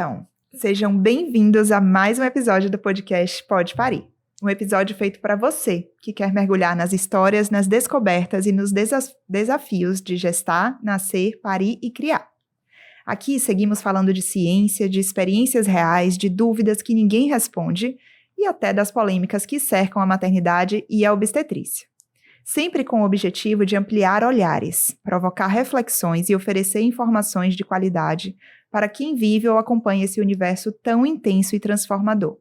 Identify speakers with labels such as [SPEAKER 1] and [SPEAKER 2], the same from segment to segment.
[SPEAKER 1] Então, sejam bem-vindos a mais um episódio do podcast Pode Parir. Um episódio feito para você, que quer mergulhar nas histórias, nas descobertas e nos desafios de gestar, nascer, parir e criar. Aqui seguimos falando de ciência, de experiências reais, de dúvidas que ninguém responde e até das polêmicas que cercam a maternidade e a obstetrícia. Sempre com o objetivo de ampliar olhares, provocar reflexões e oferecer informações de qualidade para quem vive ou acompanha esse universo tão intenso e transformador.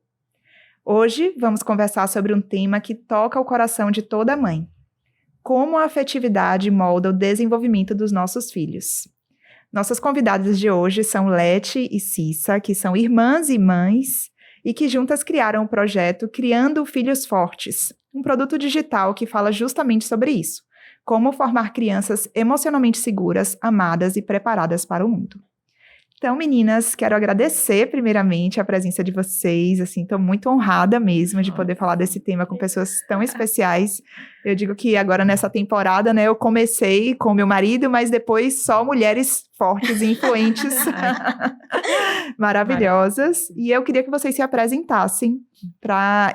[SPEAKER 1] Hoje vamos conversar sobre um tema que toca o coração de toda mãe: como a afetividade molda o desenvolvimento dos nossos filhos. Nossas convidadas de hoje são Leti e Cissa, que são irmãs e mães e que juntas criaram o projeto Criando Filhos Fortes, um produto digital que fala justamente sobre isso: como formar crianças emocionalmente seguras, amadas e preparadas para o mundo. Então, meninas, quero agradecer primeiramente a presença de vocês, assim, estou muito honrada mesmo de poder falar desse tema com pessoas tão especiais. Eu digo que agora nessa temporada, né, eu comecei com meu marido, mas depois só mulheres fortes e influentes, maravilhosas. E eu queria que vocês se apresentassem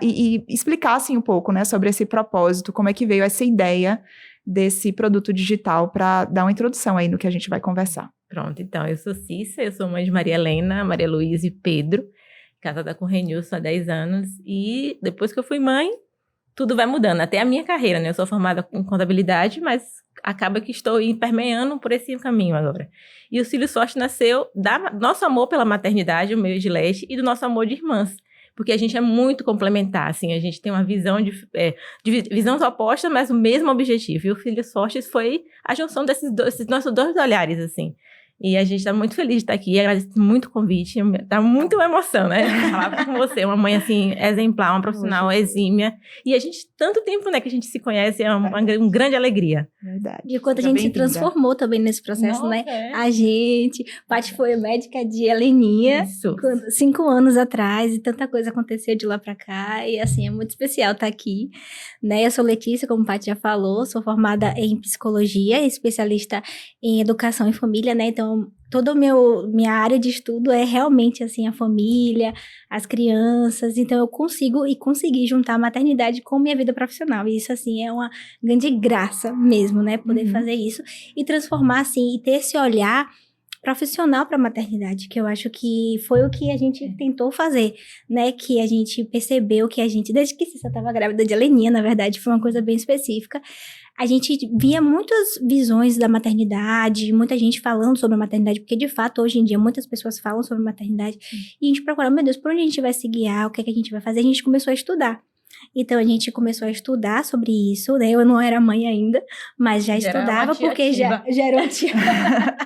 [SPEAKER 1] e explicassem um pouco, né, sobre esse propósito, como é que veio essa ideia desse produto digital, para dar uma introdução aí no que a gente vai conversar.
[SPEAKER 2] Pronto, então, eu sou Cissa, eu sou mãe de Maria Helena, Maria Luísa e Pedro, casada com o Renilson há 10 anos, e depois que eu fui mãe, tudo vai mudando, até a minha carreira, né? Eu sou formada em contabilidade, mas acaba que estou permeando por esse caminho agora. E o Filhos Fortes nasceu do nosso amor pela maternidade, o meu e de Leste, e do nosso amor de irmãs, porque a gente é muito complementar, assim, a gente tem uma visão de visões opostas, mas o mesmo objetivo. E o Filhos Fortes foi a junção desses nossos dois olhares, assim. E a gente está muito feliz de estar aqui, agradeço muito o convite, dá muito emoção, né? Falar com você, uma mãe, assim, exemplar, uma profissional exímia. E a gente, tanto tempo, né, que a gente se conhece, é uma grande alegria.
[SPEAKER 1] Verdade.
[SPEAKER 3] E quanto a gente se transformou também nesse processo,
[SPEAKER 2] Nossa,
[SPEAKER 3] né?
[SPEAKER 2] é.
[SPEAKER 3] A gente, Paty foi médica de Heleninha,
[SPEAKER 2] Isso.
[SPEAKER 3] 5 anos atrás, e tanta coisa aconteceu de lá pra cá, e assim, é muito especial estar aqui, né? Eu sou Letícia, como o Paty já falou, sou formada em psicologia, especialista em educação e família, né? Então, toda a minha área de estudo é realmente, assim, a família, as crianças. Então, eu consegui juntar a maternidade com minha vida profissional. E isso, assim, é uma grande graça mesmo, né? Poder fazer isso e transformar, assim, e ter esse olhar profissional para a maternidade, que eu acho que foi o que a gente tentou fazer, né? Que a gente percebeu que desde que Cissa estava grávida de Heleninha, na verdade, foi uma coisa bem específica. A gente via muitas visões da maternidade, muita gente falando sobre a maternidade, porque de fato, hoje em dia, muitas pessoas falam sobre a maternidade, e a gente procurava, meu Deus, por onde a gente vai se guiar, o que é que a gente vai fazer? A gente começou a estudar. Então, a gente começou a estudar sobre isso, né? Eu não era mãe ainda, mas já estudava, porque já era uma tia.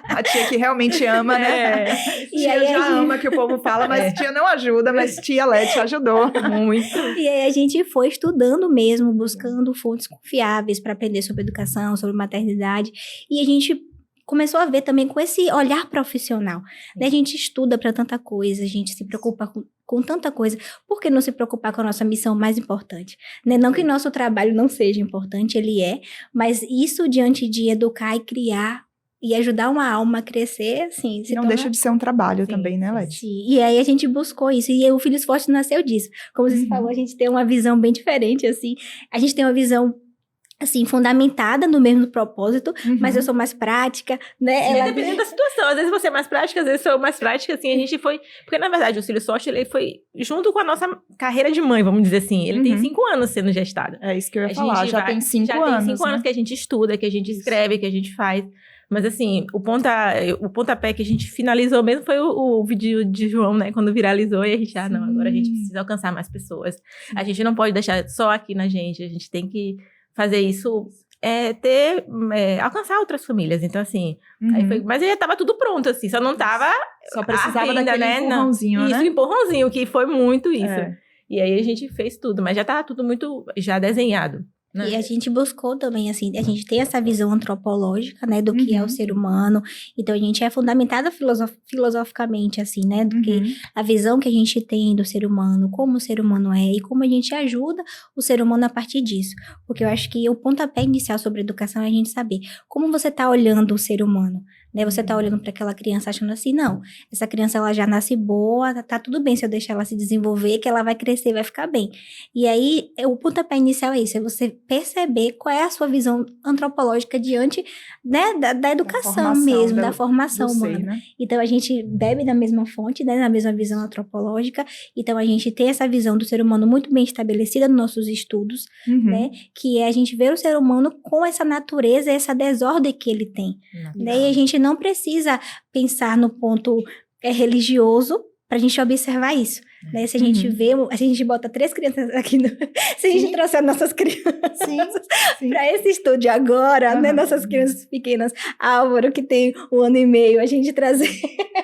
[SPEAKER 1] A tia que realmente ama, né?
[SPEAKER 3] E
[SPEAKER 1] Tia
[SPEAKER 3] aí
[SPEAKER 1] já ama, que o povo fala, mas tia não ajuda, mas tia Leti ajudou.
[SPEAKER 2] Muito.
[SPEAKER 3] E aí a gente foi estudando mesmo, buscando fontes confiáveis para aprender sobre educação, sobre maternidade, e a gente começou a ver também com esse olhar profissional, né? A gente estuda para tanta coisa, a gente se preocupa com tanta coisa, por que não se preocupar com a nossa missão mais importante? Né? Não que nosso trabalho não seja importante, ele é, mas isso diante de educar e criar e ajudar uma alma a crescer, assim...
[SPEAKER 1] E não deixa de ser um trabalho também, né, Leti?
[SPEAKER 3] Sim, e aí a gente buscou isso, e o Filhos Fortes nasceu disso. Como você falou, a gente tem uma visão bem diferente, assim, a gente tem uma visão, assim, fundamentada no mesmo propósito, mas eu sou mais prática, né?
[SPEAKER 2] Sim, dependendo da situação, às vezes você é mais prática, às vezes eu sou mais prática, assim, a gente foi... Porque, na verdade, o Filhos Fortes, ele foi junto com a nossa carreira de mãe, vamos dizer assim, ele tem 5 anos sendo gestado.
[SPEAKER 1] É isso que eu ia falar, já tem 5 anos,
[SPEAKER 2] tem 5 anos que a gente estuda, que a gente escreve, que a gente faz... Mas, assim, o pontapé que a gente finalizou mesmo foi o vídeo de João, né? Quando viralizou, e a gente, não, agora a gente precisa alcançar mais pessoas. A gente não pode deixar só aqui na gente, a gente tem que fazer isso, alcançar outras famílias. Então, assim, aí foi, mas já tava tudo pronto, assim, só não tava...
[SPEAKER 1] Só precisava
[SPEAKER 2] ainda,
[SPEAKER 1] daquele empurrãozinho, né?
[SPEAKER 2] Isso, empurrãozinho, que foi muito isso.
[SPEAKER 1] É.
[SPEAKER 2] E aí a gente fez tudo, mas já tava tudo muito já desenhado.
[SPEAKER 3] E a gente buscou também, assim, a gente tem essa visão antropológica, né, do que é o ser humano, então a gente é fundamentada filosoficamente, assim, né, do que a visão que a gente tem do ser humano, como o ser humano é e como a gente ajuda o ser humano a partir disso, porque eu acho que o pontapé inicial sobre educação é a gente saber como você tá olhando o ser humano, né? Você tá olhando para aquela criança achando assim, não, essa criança ela já nasce boa, tá tudo bem se eu deixar ela se desenvolver, que ela vai crescer, vai ficar bem. E aí, o pontapé inicial é isso, é você perceber qual é a sua visão antropológica diante, né, da educação mesmo, da formação humana.
[SPEAKER 1] Ser, né?
[SPEAKER 3] Então, a gente bebe da mesma fonte, né, na mesma visão antropológica, então a gente tem essa visão do ser humano muito bem estabelecida nos nossos estudos, né, que é a gente ver o ser humano com essa natureza, essa desordem que ele tem, né, e a gente não precisa pensar no ponto religioso para a gente observar isso, né, se a gente vê, se a gente bota 3 crianças aqui, se a gente trouxer nossas crianças para esse estúdio agora, né, nossas crianças pequenas, Álvaro que tem 1 ano e meio, a gente trazer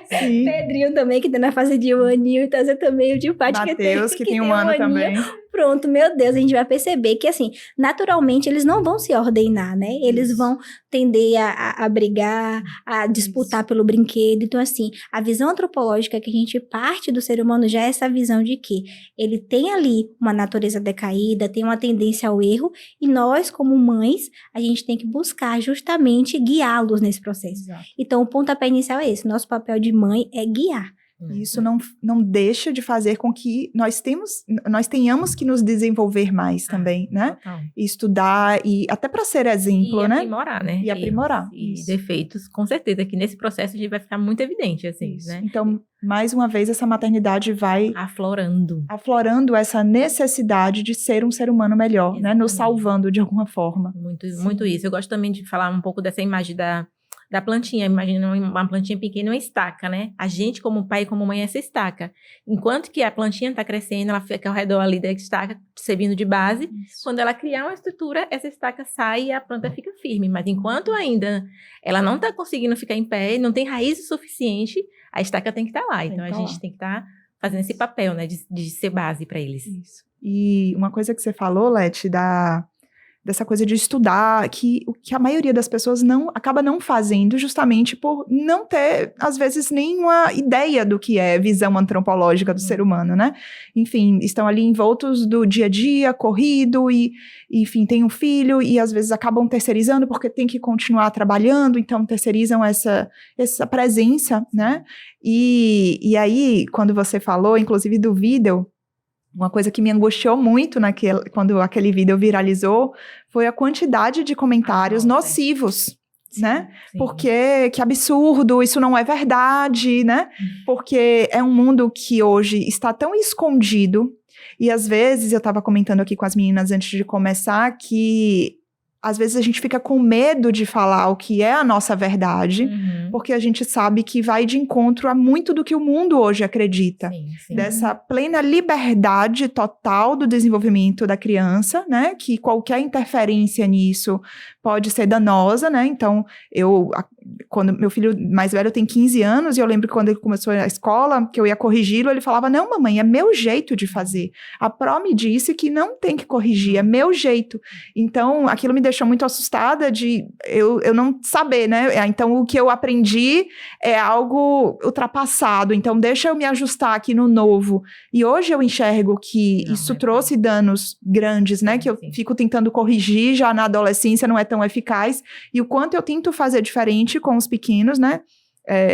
[SPEAKER 3] Pedrinho também, que tá na fase de 1 aninho, e trazer também o tio Paty,
[SPEAKER 1] Mateus, que tem 1 ano
[SPEAKER 3] aninho.
[SPEAKER 1] também.
[SPEAKER 3] Pronto, meu Deus, a gente vai perceber que, assim, naturalmente eles não vão se ordenar, né? Eles vão tender a brigar, a disputar pelo brinquedo. Então, assim, a visão antropológica que a gente parte do ser humano já é essa visão de que ele tem ali uma natureza decaída, tem uma tendência ao erro, e nós, como mães, a gente tem que buscar justamente guiá-los nesse processo.
[SPEAKER 1] Exato.
[SPEAKER 3] Então, o pontapé inicial é esse. Nosso papel de mãe é guiar.
[SPEAKER 1] Isso não deixa de fazer com que nós tenhamos que nos desenvolver mais também, né?
[SPEAKER 2] Total.
[SPEAKER 1] E estudar, e até para ser exemplo,
[SPEAKER 2] E
[SPEAKER 1] né?
[SPEAKER 2] aprimorar, né?
[SPEAKER 1] E aprimorar.
[SPEAKER 2] E
[SPEAKER 1] Isso.
[SPEAKER 2] defeitos, com certeza, que nesse processo a gente vai ficar muito evidente, assim,
[SPEAKER 1] Isso.
[SPEAKER 2] né?
[SPEAKER 1] Então, mais uma vez, essa maternidade vai aflorando essa necessidade de ser um ser humano melhor, né? Nos salvando de alguma forma.
[SPEAKER 2] Muito isso. Eu gosto também de falar um pouco dessa imagem da plantinha. Imagina uma plantinha pequena, uma estaca, né? A gente, como pai e como mãe, é essa estaca. Enquanto que a plantinha está crescendo, ela fica ao redor ali da estaca, servindo de base.
[SPEAKER 1] Isso.
[SPEAKER 2] Quando ela criar uma estrutura, essa estaca sai e a planta fica firme. Mas enquanto ainda ela não está conseguindo ficar em pé, não tem raiz o suficiente, a estaca tem que estar lá. Então, a gente tem que estar fazendo esse papel, né? De ser base para eles.
[SPEAKER 1] Isso. E uma coisa que você falou, Leti, dessa coisa de estudar, que a maioria das pessoas acaba não fazendo, justamente por não ter, às vezes, nenhuma ideia do que é visão antropológica do ser humano, né? Enfim, estão ali envoltos do dia a dia, corrido, e, enfim, tem um filho, e às vezes acabam terceirizando porque tem que continuar trabalhando, então terceirizam essa presença, né? E aí, quando você falou, inclusive do vídeo, uma coisa que me angustiou muito quando aquele vídeo viralizou foi a quantidade de comentários nocivos, né? Sim. Porque, que absurdo, isso não é verdade, né? Porque é um mundo que hoje está tão escondido, e às vezes, eu estava comentando aqui com as meninas antes de começar, que às vezes a gente fica com medo de falar o que é a nossa verdade, porque a gente sabe que vai de encontro a muito do que o mundo hoje acredita. Sim. Dessa plena liberdade total do desenvolvimento da criança, né? Que qualquer interferência nisso pode ser danosa, né? Então, quando meu filho mais velho tem 15 anos, e eu lembro que quando ele começou a escola, que eu ia corrigi-lo, ele falava, não, mamãe, é meu jeito de fazer. A Pro me disse que não tem que corrigir, é meu jeito. Então, aquilo me deixou muito assustada de eu não saber, né? Então, o que eu aprendi é algo ultrapassado, então deixa eu me ajustar aqui no novo. E hoje eu enxergo que isso trouxe danos grandes, né? Que eu fico tentando corrigir já na adolescência, não é tão eficaz. E o quanto eu tento fazer diferente com os pequenos, né?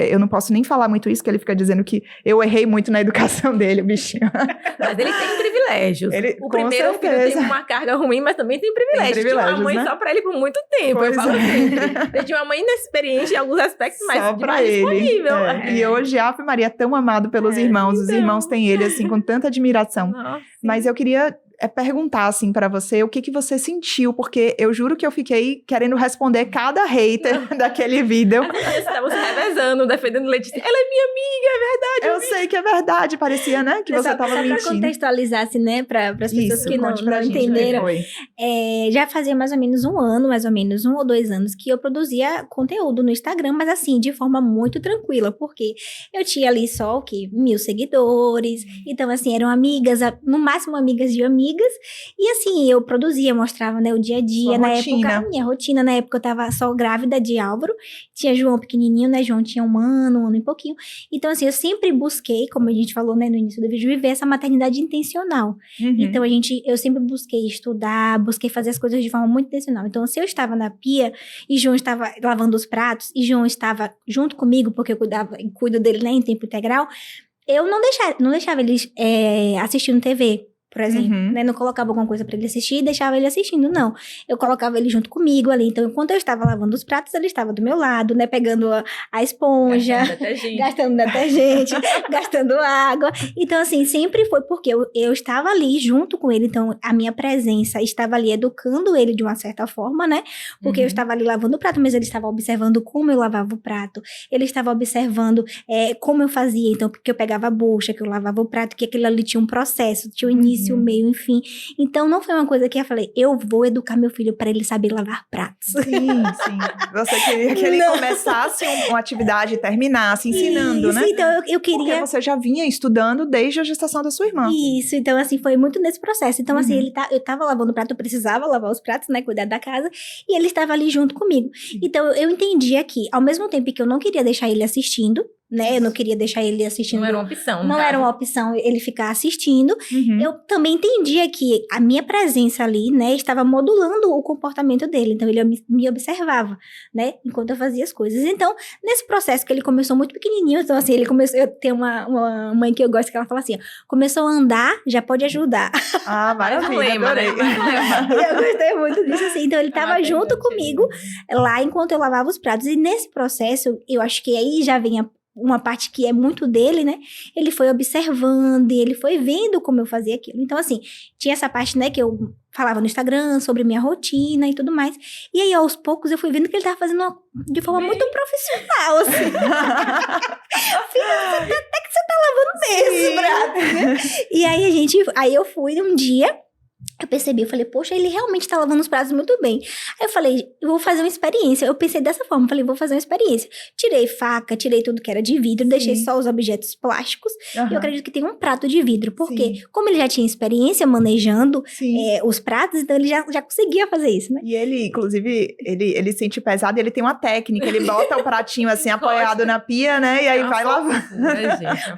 [SPEAKER 1] Eu não posso nem falar muito isso, que ele fica dizendo que eu errei muito na educação dele, o bichinho.
[SPEAKER 2] Mas ele tem privilégios. O primeiro filho tem uma carga ruim, mas também tem privilégios. Tinha uma mãe, né? Só pra ele por muito tempo, pois eu falo sempre. Eu tinha uma mãe inexperiente em alguns aspectos, mas
[SPEAKER 1] só pra ele.
[SPEAKER 2] Disponível.
[SPEAKER 1] E hoje, Ave Maria, é tão amado pelos irmãos. Então... Os irmãos têm ele, assim, com tanta admiração. Nossa, mas eu queria... perguntar, assim, pra você, o que você sentiu, porque eu juro que eu fiquei querendo responder cada hater daquele vídeo.
[SPEAKER 2] Estamos revezando, defendendo Letícia. Ela é minha amiga, é verdade.
[SPEAKER 1] Eu sei que é verdade, parecia, né, que você tava mentindo.
[SPEAKER 3] Pra contextualizar, assim, né, para as pessoas que não entenderam. Já fazia mais ou menos 1 ano, mais ou menos 1 ou 2 anos, que eu produzia conteúdo no Instagram, mas assim, de forma muito tranquila, porque eu tinha ali só, 1.000 seguidores, então assim, eram amigas, no máximo amigas de amigas, amigas. E assim, eu produzia, mostrava, né, o dia a dia.
[SPEAKER 1] Sua
[SPEAKER 3] Na
[SPEAKER 1] rotina.
[SPEAKER 3] época, minha rotina, na época eu tava só grávida de Álvaro. Tinha João pequenininho, né? João tinha um ano e pouquinho. Então, assim, eu sempre busquei, como a gente falou, né, no início do vídeo, viver essa maternidade intencional.
[SPEAKER 1] Uhum.
[SPEAKER 3] Então, eu sempre busquei estudar, busquei fazer as coisas de forma muito intencional. Então, se eu estava na pia e João estava lavando os pratos e João estava junto comigo, porque eu cuido dele, né, em tempo integral, eu não deixava ele assistindo TV, por exemplo, né? Não colocava alguma coisa pra ele assistir e deixava ele assistindo, não. Eu colocava ele junto comigo ali. Então, enquanto eu estava lavando os pratos, ele estava do meu lado, né? Pegando a esponja, gastando detergente, gastando água. Então, assim, sempre foi porque eu estava ali junto com ele. Então, a minha presença estava ali educando ele de uma certa forma, né? Porque eu estava ali lavando o prato, mas ele estava observando como eu lavava o prato. Ele estava observando como eu fazia. Então, porque eu pegava a bucha, que eu lavava o prato, que aquilo ali tinha um processo, tinha um início, o meio, enfim. Então, não foi uma coisa que eu falei, eu vou educar meu filho para ele saber lavar pratos.
[SPEAKER 1] Sim. Você queria que ele começasse uma atividade e terminasse ensinando,
[SPEAKER 3] isso,
[SPEAKER 1] né?
[SPEAKER 3] Então, eu queria...
[SPEAKER 1] Porque você já vinha estudando desde a gestação da sua irmã.
[SPEAKER 3] Isso, então assim, foi muito nesse processo. Então assim, eu tava lavando o prato, eu precisava lavar os pratos, né, cuidar da casa, e ele estava ali junto comigo. Então eu entendia que, ao mesmo tempo que eu não queria deixar ele assistindo, né, eu não queria deixar ele assistindo.
[SPEAKER 2] Não era uma opção.
[SPEAKER 3] Não era uma opção ele ficar assistindo. Eu também entendia que a minha presença ali, né, estava modulando o comportamento dele. Então ele me observava, né, enquanto eu fazia as coisas. Então, nesse processo que ele começou muito pequenininho, então assim, ele começou, eu tenho uma mãe que eu gosto que ela fala assim, começou a andar, já pode ajudar.
[SPEAKER 1] Ah, maravilha, adorei.
[SPEAKER 3] Eu gostei muito disso, assim. Então, ele estava junto comigo lá enquanto eu lavava os pratos. E nesse processo, eu acho que aí já vem uma parte que é muito dele, né? Ele foi observando e ele foi vendo como eu fazia aquilo. Então, assim, tinha essa parte, né, que eu falava no Instagram sobre minha rotina e tudo mais. E aí, aos poucos, eu fui vendo que ele tava fazendo de forma muito profissional, assim. Filha, até que você tá lavando mesmo, brother. E aí eu fui um dia, eu percebi, eu falei, poxa, ele realmente tá lavando os pratos muito bem. Aí eu falei, eu vou fazer uma experiência. Eu pensei dessa forma, falei, vou fazer uma experiência. Tirei faca, tirei tudo que era de vidro, deixei só os objetos plásticos. E eu acredito que tem um prato de vidro, porque como ele já tinha experiência manejando os pratos, então ele já conseguia fazer isso, né?
[SPEAKER 1] E ele, inclusive, ele sente pesado e ele tem uma técnica, ele bota o pratinho assim, apoiado na pia, né, e aí vai lavar.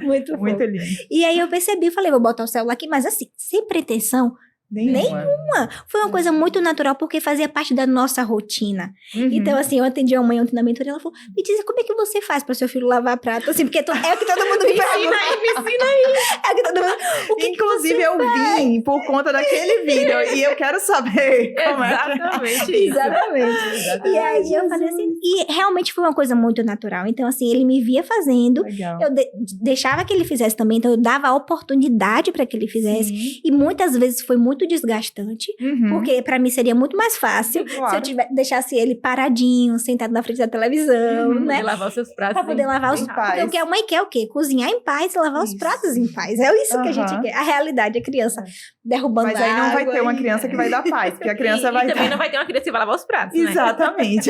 [SPEAKER 3] Muito
[SPEAKER 1] lindo.
[SPEAKER 3] E aí eu percebi, falei, vou botar o celular aqui, mas assim, sem pretensão, Nenhuma. Foi uma coisa muito natural, porque fazia parte da nossa rotina. Então, assim, eu atendi uma mãe ontem na mentoria, ela falou, me diz, como é que você faz para seu filho lavar prato? Assim, porque é o que todo mundo me pergunta.
[SPEAKER 2] Me ensina aí.
[SPEAKER 3] É o que todo mundo...
[SPEAKER 1] Inclusive, eu vim por conta daquele vídeo, e eu quero saber como
[SPEAKER 2] Exatamente isso.
[SPEAKER 3] Exatamente. E aí, eu falei assim, e realmente foi uma coisa muito natural. Então, assim, ele me via fazendo, eu deixava que ele fizesse também, então eu dava a oportunidade para que ele fizesse, e muitas vezes foi muito desgastante, porque pra mim seria muito mais fácil se eu deixasse ele paradinho, sentado na frente da televisão, né?
[SPEAKER 2] Poder lavar os seus pratos.
[SPEAKER 3] Pra poder lavar os pratos. Porque a mãe quer o quê? Cozinhar em paz e lavar os pratos em paz. É isso que a gente quer. A realidade, a criança derrubando água.
[SPEAKER 1] Mas aí não vai ter uma criança que vai dar paz, porque a criança vai
[SPEAKER 2] também não vai ter uma criança que vai lavar os pratos, né?
[SPEAKER 1] Exatamente.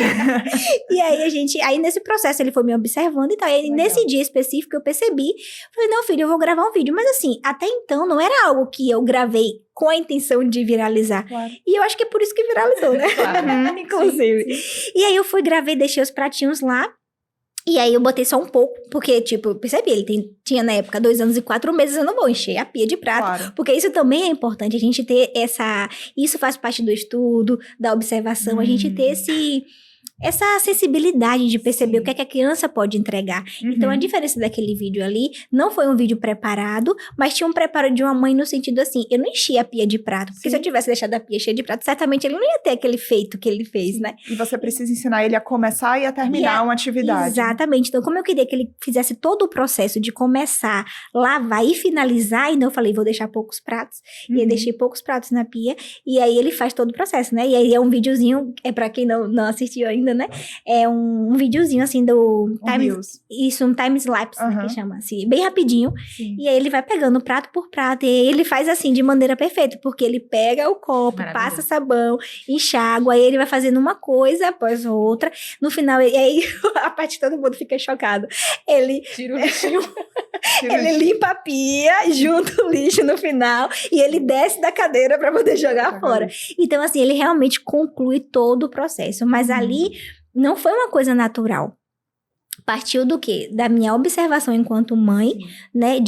[SPEAKER 3] E aí nesse processo ele foi me observando e tal. E aí, nesse dia específico eu percebi, falei, não, filho, eu vou gravar um vídeo. Mas assim, até então não era algo que eu gravei com a intenção de viralizar. E eu acho que é por isso que viralizou, né? Inclusive. E aí eu fui, gravei, deixei os pratinhos lá. E aí eu botei só um pouco, porque, tipo, eu percebi, ele tinha na época 2 anos e 4 meses, eu não vou encher a pia de prato. Porque isso também é importante, a gente ter isso faz parte do estudo, da observação, a gente ter essa sensibilidade de perceber o que é que a criança pode entregar. Então, a diferença daquele vídeo ali, não foi um vídeo preparado, mas tinha um preparo de uma mãe no sentido assim, eu não enchi a pia de prato, porque se eu tivesse deixado a pia cheia de prato, certamente ele não ia ter aquele feito que ele fez, né?
[SPEAKER 1] E você precisa ensinar ele a começar e a terminar uma atividade.
[SPEAKER 3] Exatamente. Então, como eu queria que ele fizesse todo o processo de começar, lavar e finalizar, então eu falei, vou deixar poucos pratos. E aí deixei poucos pratos na pia, e aí ele faz todo o processo, né? E aí é um videozinho, pra quem não assistiu ainda, né? É um videozinho, assim, do... um time-lapse, né, que chama, assim, bem rapidinho. E aí ele vai pegando prato por prato, e aí ele faz, assim, de maneira perfeita, porque ele pega o copo, passa sabão, enxágua, aí ele vai fazendo uma coisa após outra. No final, e aí a parte de todo mundo fica chocado. Ele...
[SPEAKER 2] Tira o lixinho.
[SPEAKER 3] Ele limpa a pia, junta o lixo no final e ele desce da cadeira para poder jogar fora. Então, assim, ele realmente conclui todo o processo. Mas ali não foi uma coisa natural. Partiu do quê? Da minha observação enquanto mãe, né?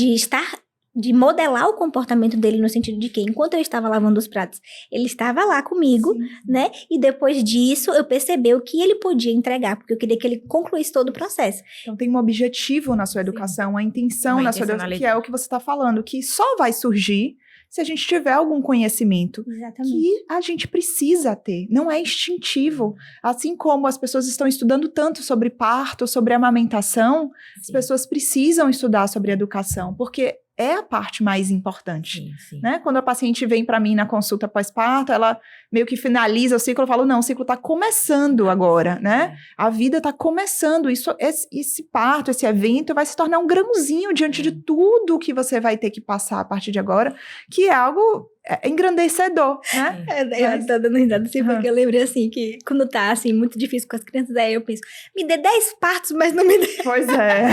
[SPEAKER 3] De modelar o comportamento dele no sentido de que, enquanto eu estava lavando os pratos, ele estava lá comigo, né? E depois disso, eu percebi o que ele podia entregar, porque eu queria que ele concluísse todo o processo.
[SPEAKER 1] Então tem um objetivo na sua educação, a intenção na sua educação, que é o que você está falando, que só vai surgir se a gente tiver algum conhecimento.
[SPEAKER 3] Exatamente.
[SPEAKER 1] Que a gente precisa ter, não é instintivo. Assim como as pessoas estão estudando tanto sobre parto, sobre amamentação, as pessoas precisam estudar sobre educação, porque é a parte mais importante, né? Quando a paciente vem para mim na consulta pós-parto, ela meio que finaliza o ciclo, eu falo, não, o ciclo está começando agora, né? A vida está começando, esse parto, esse evento vai se tornar um grãozinho diante de tudo que você vai ter que passar a partir de agora, que é algo engrandecedor, né?
[SPEAKER 3] Eu tô dando risada assim, porque eu lembrei assim, que quando tá assim, muito difícil com as crianças, aí eu penso, me dê 10 partos, mas não me dê.
[SPEAKER 1] Pois é.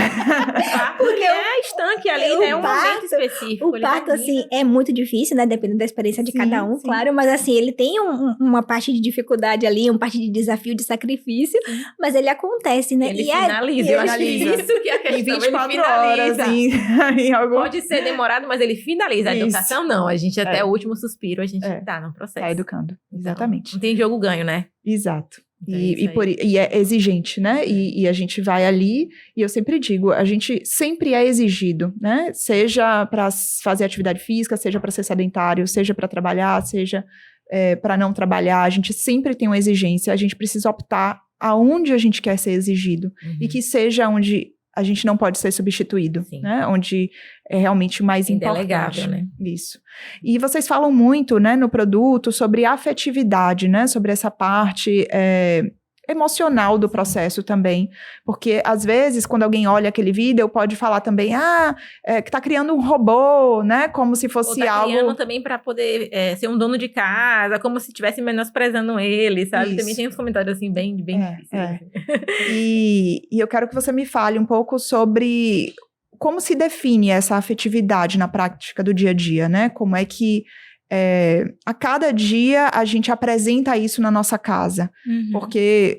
[SPEAKER 2] Porque é estanque ali, né? É um momento específico.
[SPEAKER 3] O parto, assim, é muito difícil, né? Dependendo da experiência de cada um, claro, mas assim, ele tem uma parte de dificuldade ali, uma parte de desafio, de sacrifício, mas ele acontece, né?
[SPEAKER 2] Ele finaliza, eu acho isso que é a questão.
[SPEAKER 1] Em 24 horas, em algum...
[SPEAKER 2] Pode ser demorado, mas ele finaliza. A educação, não. A gente até o último suspiro, a gente tá no processo.
[SPEAKER 1] Tá educando, exatamente.
[SPEAKER 2] Então, não tem jogo ganho, né?
[SPEAKER 1] Exato. E é exigente, né? E a gente vai ali, e eu sempre digo, a gente sempre é exigido, né? Seja para fazer atividade física, seja para ser sedentário, seja para trabalhar, seja para não trabalhar, a gente sempre tem uma exigência, a gente precisa optar aonde a gente quer ser exigido, e que seja onde a gente não pode ser substituído, né? Onde é realmente o mais importante.
[SPEAKER 2] Né?
[SPEAKER 1] Isso. E vocês falam muito, né, no produto sobre afetividade, né? Sobre essa parte emocional do processo também. Porque, às vezes, quando alguém olha aquele vídeo, pode falar também, que tá criando um robô, né? Como se fosse
[SPEAKER 2] ou tá
[SPEAKER 1] algo...
[SPEAKER 2] criando também para poder ser um dono de casa, como se estivesse menosprezando ele, sabe?
[SPEAKER 1] Isso.
[SPEAKER 2] Também tem uns comentários, assim, bem difíceis.
[SPEAKER 1] E eu quero que você me fale um pouco sobre como se define essa afetividade na prática do dia a dia, né? Como é que a cada dia a gente apresenta isso na nossa casa, porque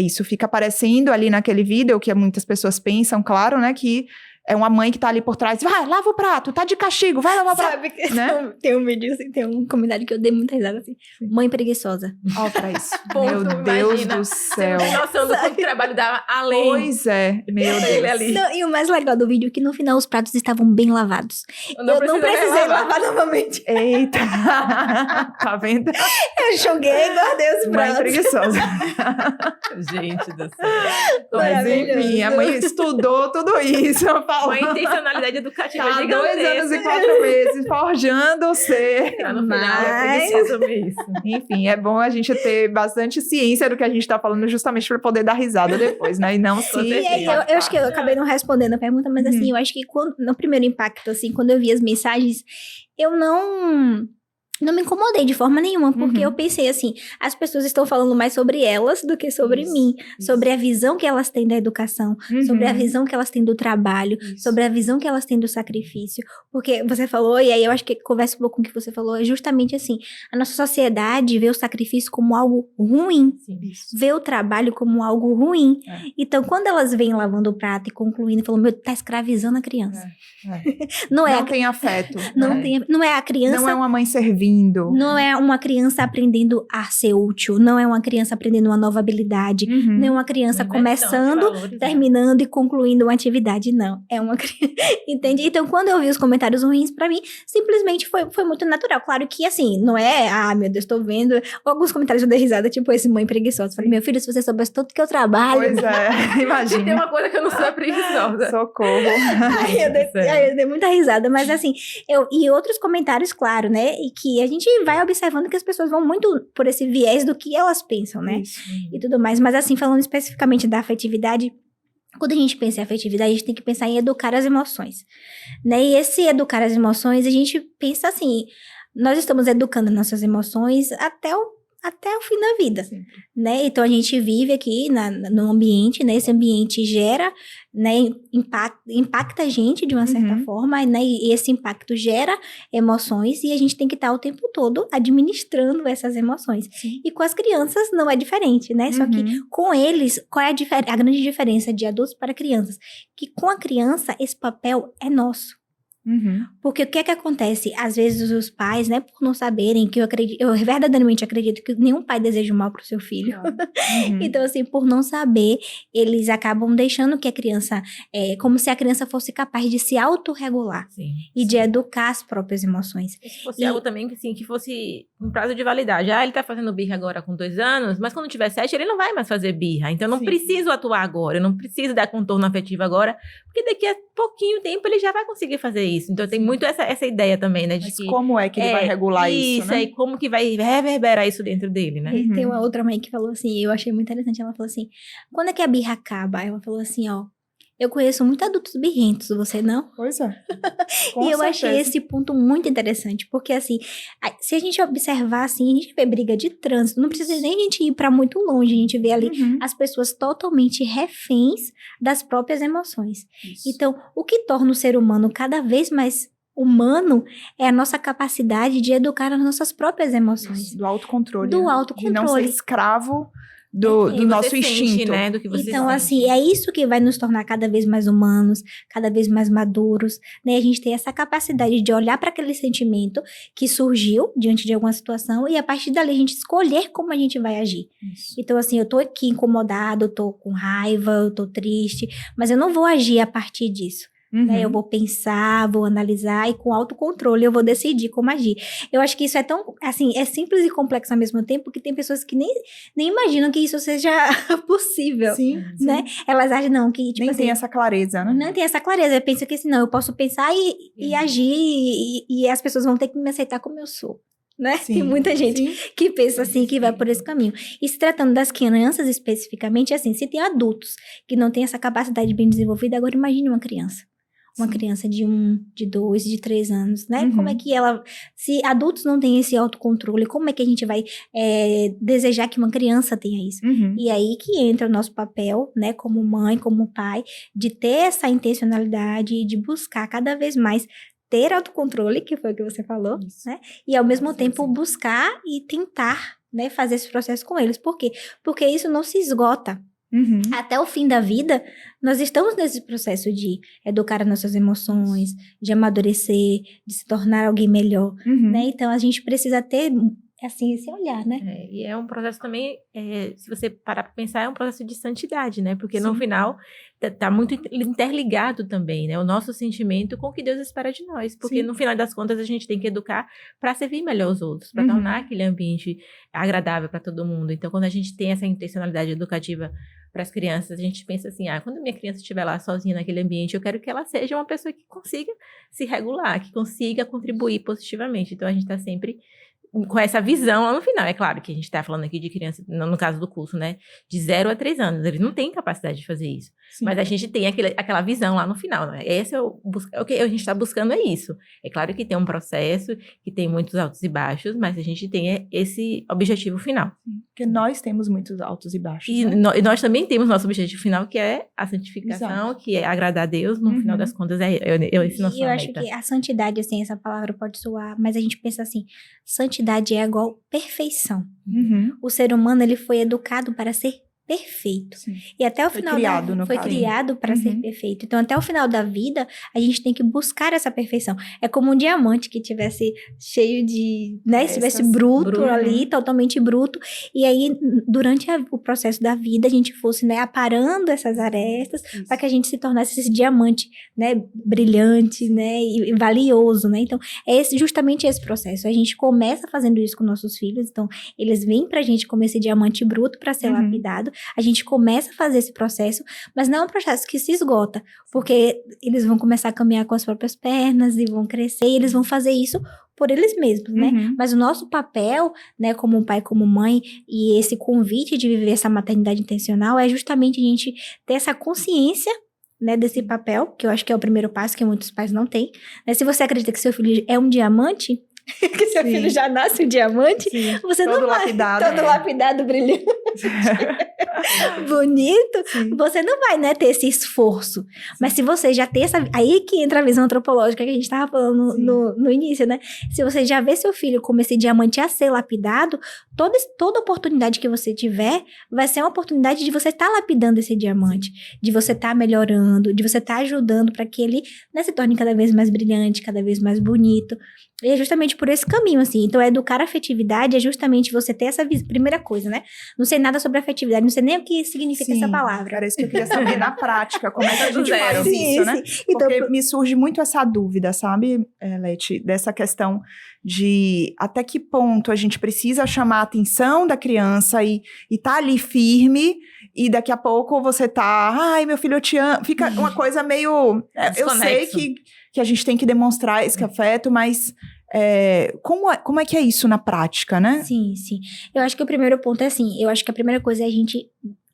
[SPEAKER 1] isso, fica aparecendo ali naquele vídeo, que muitas pessoas pensam, claro, né, que é uma mãe que tá ali por trás, vai, lava o prato, tá de castigo, vai lavar o prato.
[SPEAKER 3] Sabe que
[SPEAKER 1] né?
[SPEAKER 3] tem um vídeo assim, tem um comentário que eu dei muita risada assim, mãe preguiçosa.
[SPEAKER 1] Ó, pra isso.
[SPEAKER 2] Ponto,
[SPEAKER 1] meu Deus
[SPEAKER 2] imagina.
[SPEAKER 1] do céu.
[SPEAKER 2] Você não tem noção do quanto trabalho dá além.
[SPEAKER 1] Pois é, meu Deus.
[SPEAKER 2] Ali.
[SPEAKER 3] Não, e o mais legal do vídeo é que no final os pratos estavam bem lavados. Eu não precisei lavar novamente.
[SPEAKER 1] Eita! Tá vendo?
[SPEAKER 3] Eu joguei, guardei os
[SPEAKER 1] Mãe
[SPEAKER 3] pratos.
[SPEAKER 1] preguiçosa.
[SPEAKER 2] Gente do céu.
[SPEAKER 1] Mas enfim, a mãe estudou tudo isso.
[SPEAKER 2] Uma intencionalidade educativa
[SPEAKER 1] Há
[SPEAKER 2] gigantesca.
[SPEAKER 1] 2 anos e 4 meses, forjando o ser.
[SPEAKER 2] No final, é resolver isso.
[SPEAKER 1] Enfim, é bom a gente ter bastante ciência do que a gente tá falando, justamente para poder dar risada depois, né? E não se...
[SPEAKER 3] E aí, eu acho que eu acabei não respondendo a pergunta, mas assim, eu acho que no primeiro impacto, assim, quando eu vi as mensagens, eu não me incomodei de forma nenhuma, porque eu pensei assim, as pessoas estão falando mais sobre elas do que sobre mim, sobre a visão que elas têm da educação, sobre a visão que elas têm do trabalho, sobre a visão que elas têm do sacrifício, porque você falou, e aí eu acho que conversa um pouco com o que você falou, é justamente assim, a nossa sociedade vê o sacrifício como algo ruim, vê o trabalho como algo ruim, então quando elas vêm lavando o prato e concluindo, falando, tá escravizando a criança. Não
[SPEAKER 1] tem afeto.
[SPEAKER 3] Não é a criança...
[SPEAKER 1] Não é uma mãe servindo.
[SPEAKER 3] Não é uma criança aprendendo a ser útil, não é uma criança aprendendo uma nova habilidade, não é uma criança começando, terminando e concluindo uma atividade, não. É uma criança, entende? Então, quando eu vi os comentários ruins, pra mim, simplesmente foi muito natural. Claro que, assim, não é, meu Deus, tô vendo. Alguns comentários eu dei risada, tipo esse mãe preguiçosa. Falei, meu filho, se você soubesse tanto que eu trabalho...
[SPEAKER 1] Pois é, imagina.
[SPEAKER 2] Tem uma coisa que eu não sou preguiçosa.
[SPEAKER 1] Socorro.
[SPEAKER 3] Aí eu dei muita risada, mas assim, e outros comentários, claro, né, e que a gente vai observando que as pessoas vão muito por esse viés do que elas pensam, né? E tudo mais. Mas assim, falando especificamente da afetividade, quando a gente pensa em afetividade, a gente tem que pensar em educar as emoções, né? E esse educar as emoções, a gente pensa assim, nós estamos educando nossas emoções até até o fim da vida,
[SPEAKER 1] Sim.
[SPEAKER 3] né? Então, a gente vive aqui no ambiente, né? Esse ambiente gera, né? Impacta a gente de uma certa forma, né? E esse impacto gera emoções e a gente tem que estar o tempo todo administrando essas emoções.
[SPEAKER 1] Sim.
[SPEAKER 3] E com as crianças não é diferente, né? Só que com eles, qual é a grande diferença de adultos para crianças? Que com a criança, esse papel é nosso. Porque o que é que acontece? Às vezes os pais, né, por não saberem, que eu verdadeiramente acredito que nenhum pai deseja o mal pro seu filho.
[SPEAKER 1] Claro.
[SPEAKER 3] Então, assim, por não saber, eles acabam deixando que a criança, como se a criança fosse capaz de se autorregular e de educar as próprias emoções.
[SPEAKER 2] Se fosse algo também que fosse um prazo de validade. Ele tá fazendo birra agora com 2 anos, mas quando tiver 7, ele não vai mais fazer birra. Então, eu não preciso atuar agora, eu não preciso dar contorno afetivo agora, porque daqui a pouquinho tempo ele já vai conseguir fazer isso. Então, tem muito essa ideia também, né?
[SPEAKER 1] Mas como é que ele vai regular isso, né?
[SPEAKER 2] E como que vai reverberar isso dentro dele, né?
[SPEAKER 3] E tem uma outra mãe que falou assim, eu achei muito interessante, ela falou assim, quando é que a birra acaba? Ela falou assim, ó, eu conheço muitos adultos birrentos, você não?
[SPEAKER 1] Pois é.
[SPEAKER 3] E eu achei esse ponto muito interessante, porque assim, se a gente observar assim, a gente vê briga de trânsito, não precisa nem a gente ir pra muito longe, a gente vê ali as pessoas totalmente reféns das próprias emoções.
[SPEAKER 1] Isso.
[SPEAKER 3] Então, o que torna o ser humano cada vez mais humano é a nossa capacidade de educar as nossas próprias emoções.
[SPEAKER 1] Do autocontrole.
[SPEAKER 3] Do
[SPEAKER 1] né?
[SPEAKER 3] autocontrole.
[SPEAKER 1] De não ser escravo do nosso instinto.
[SPEAKER 2] Né? Do que você
[SPEAKER 3] Então,
[SPEAKER 2] sente.
[SPEAKER 3] assim, é isso que vai nos tornar cada vez mais humanos, cada vez mais maduros, né? A gente tem essa capacidade de olhar para aquele sentimento que surgiu diante de alguma situação e a partir dali a gente escolher como a gente vai agir.
[SPEAKER 1] Isso.
[SPEAKER 3] Então, assim, eu tô aqui incomodado, eu tô com raiva, eu tô triste, mas eu não vou agir a partir disso. Né? Eu vou pensar, vou analisar e com autocontrole eu vou decidir como agir. Eu acho que isso é tão, assim, é simples e complexo ao mesmo tempo que tem pessoas que nem imaginam que isso seja possível,
[SPEAKER 1] Sim,
[SPEAKER 3] né? Elas acham, não, que tipo
[SPEAKER 1] nem
[SPEAKER 3] assim,
[SPEAKER 1] tem essa clareza, né?
[SPEAKER 3] não tem essa clareza, pensa que assim, não, eu posso pensar e agir e as pessoas vão ter que me aceitar como eu sou. Né?
[SPEAKER 1] Sim,
[SPEAKER 3] Tem muita gente que pensa assim, que vai por esse caminho. E se tratando das crianças especificamente, assim, se tem adultos que não têm essa capacidade bem desenvolvida, agora imagine uma criança. Uma criança de 1, de 2, de 3 anos, né? Como é que ela... Se adultos não têm esse autocontrole, como é que a gente vai desejar que uma criança tenha isso? E aí que entra o nosso papel, né? Como mãe, como pai, de ter essa intencionalidade e de buscar cada vez mais ter autocontrole, que foi o que você falou, né? E ao mesmo tempo buscar e tentar, né? Fazer esse processo com eles. Por quê? Porque isso não se esgota. Até o fim da vida, nós estamos nesse processo de educar as nossas emoções, de amadurecer, de se tornar alguém melhor, né? Então, a gente precisa ter, assim, esse olhar, né?
[SPEAKER 2] E é um processo também, se você parar para pensar, é um processo de santidade, né? Porque no final, tá muito interligado também, né? O nosso sentimento com o que Deus espera de nós. Porque no final das contas, a gente tem que educar para servir melhor os outros, para tornar aquele ambiente agradável para todo mundo. Então, quando a gente tem essa intencionalidade educativa para as crianças, a gente pensa assim, quando minha criança estiver lá sozinha naquele ambiente, eu quero que ela seja uma pessoa que consiga se regular, que consiga contribuir positivamente. Então, a gente está sempre com essa visão lá no final. É claro que a gente está falando aqui de criança, no caso do curso, né, de 0 a 3 anos. Eles não têm capacidade de fazer isso. Mas a gente tem aquela visão lá no final, né? Esse o que a gente está buscando é isso. É claro que tem um processo, que tem muitos altos e baixos, mas a gente tem esse objetivo final.
[SPEAKER 1] Porque nós temos muitos altos e baixos.
[SPEAKER 2] E
[SPEAKER 1] né?
[SPEAKER 2] nós também temos nosso objetivo final, que é a santificação, que é agradar a Deus. No final das contas, esse nosso
[SPEAKER 3] E eu acho que a santidade, assim, essa palavra pode soar, mas a gente pensa assim, santidade é igual perfeição. O ser humano, ele foi educado para ser perfeito. E até o final foi criado para ser perfeito. Então, até o final da vida, a gente tem que buscar essa perfeição. É como um diamante que tivesse cheio de, né, estivesse bruto ali, totalmente bruto. E aí, durante o processo da vida, a gente fosse, né, aparando essas arestas para que a gente se tornasse esse diamante, né, brilhante, né, e valioso, né? Então, é justamente esse processo. A gente começa fazendo isso com nossos filhos. Então, eles vêm pra gente como esse diamante bruto para ser lapidado. A gente começa a fazer esse processo, mas não é um processo que se esgota, porque eles vão começar a caminhar com as próprias pernas e vão crescer, e eles vão fazer isso por eles mesmos, né? Mas o nosso papel, né, como pai, como mãe, e esse convite de viver essa maternidade intencional é justamente a gente ter essa consciência, né, desse papel, que eu acho que é o primeiro passo que muitos pais não têm, né? Se você acredita que seu filho é um diamante, que seu filho já nasce um diamante,
[SPEAKER 1] Sim.
[SPEAKER 3] você
[SPEAKER 1] Todo
[SPEAKER 3] não vai...
[SPEAKER 1] lapidado.
[SPEAKER 3] Todo lapidado, brilhante, bonito,
[SPEAKER 1] Sim.
[SPEAKER 3] você não vai, né, ter esse esforço. Mas se você já tem essa... Aí que entra a visão antropológica que a gente tava falando
[SPEAKER 1] Sim.
[SPEAKER 3] no início, né? Se você já vê seu filho como esse diamante a ser lapidado, toda oportunidade que você tiver vai ser uma oportunidade de você estar lapidando esse diamante, de você estar melhorando, de você estar ajudando para que ele, né, se torne cada vez mais brilhante, cada vez mais bonito. E é justamente por esse caminho, assim. Então, educar a afetividade é justamente você ter essa primeira coisa, né? Não sei nada sobre afetividade, não sei nem o que significa essa palavra.
[SPEAKER 1] Era isso que eu queria saber na prática, como é que a gente
[SPEAKER 2] Zero.
[SPEAKER 1] faz isso, né?
[SPEAKER 3] Então,
[SPEAKER 1] Porque me surge muito essa dúvida, sabe, Leti, dessa questão de até que ponto a gente precisa chamar a atenção da criança e tá ali firme, e daqui a pouco você tá, ai, meu filho, eu te amo. Fica uma coisa meio... eu sei que a gente tem que demonstrar esse afeto, mas como é que é isso na prática, né?
[SPEAKER 3] Sim. Eu acho que o primeiro ponto é assim, eu acho que a primeira coisa é a gente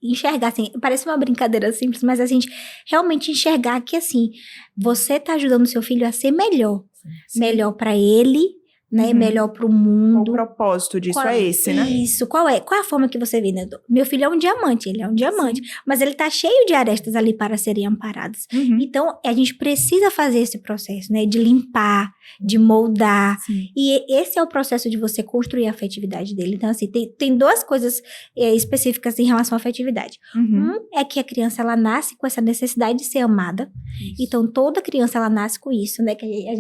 [SPEAKER 3] enxergar, assim, parece uma brincadeira simples, mas a gente realmente enxergar que, assim, você tá ajudando o seu filho a ser melhor.
[SPEAKER 1] Sim.
[SPEAKER 3] Melhor pra ele, né?
[SPEAKER 1] Uhum.
[SPEAKER 3] Melhor pro
[SPEAKER 1] O
[SPEAKER 3] mundo.
[SPEAKER 1] propósito disso
[SPEAKER 3] Qual-
[SPEAKER 1] é esse, né?
[SPEAKER 3] Isso, qual é a forma que você vê, né? Meu filho é um diamante, ele é um diamante, mas ele tá cheio de arestas ali para serem amparadas.
[SPEAKER 1] Uhum.
[SPEAKER 3] Então, a gente precisa fazer esse processo, né? De limpar, de moldar.
[SPEAKER 1] Sim.
[SPEAKER 3] E esse é o processo de você construir a afetividade dele. Então, assim, tem duas coisas específicas em relação à afetividade.
[SPEAKER 1] Uhum.
[SPEAKER 3] É que a criança, ela nasce com essa necessidade de ser amada. Então, toda criança, ela nasce com isso, né? Que a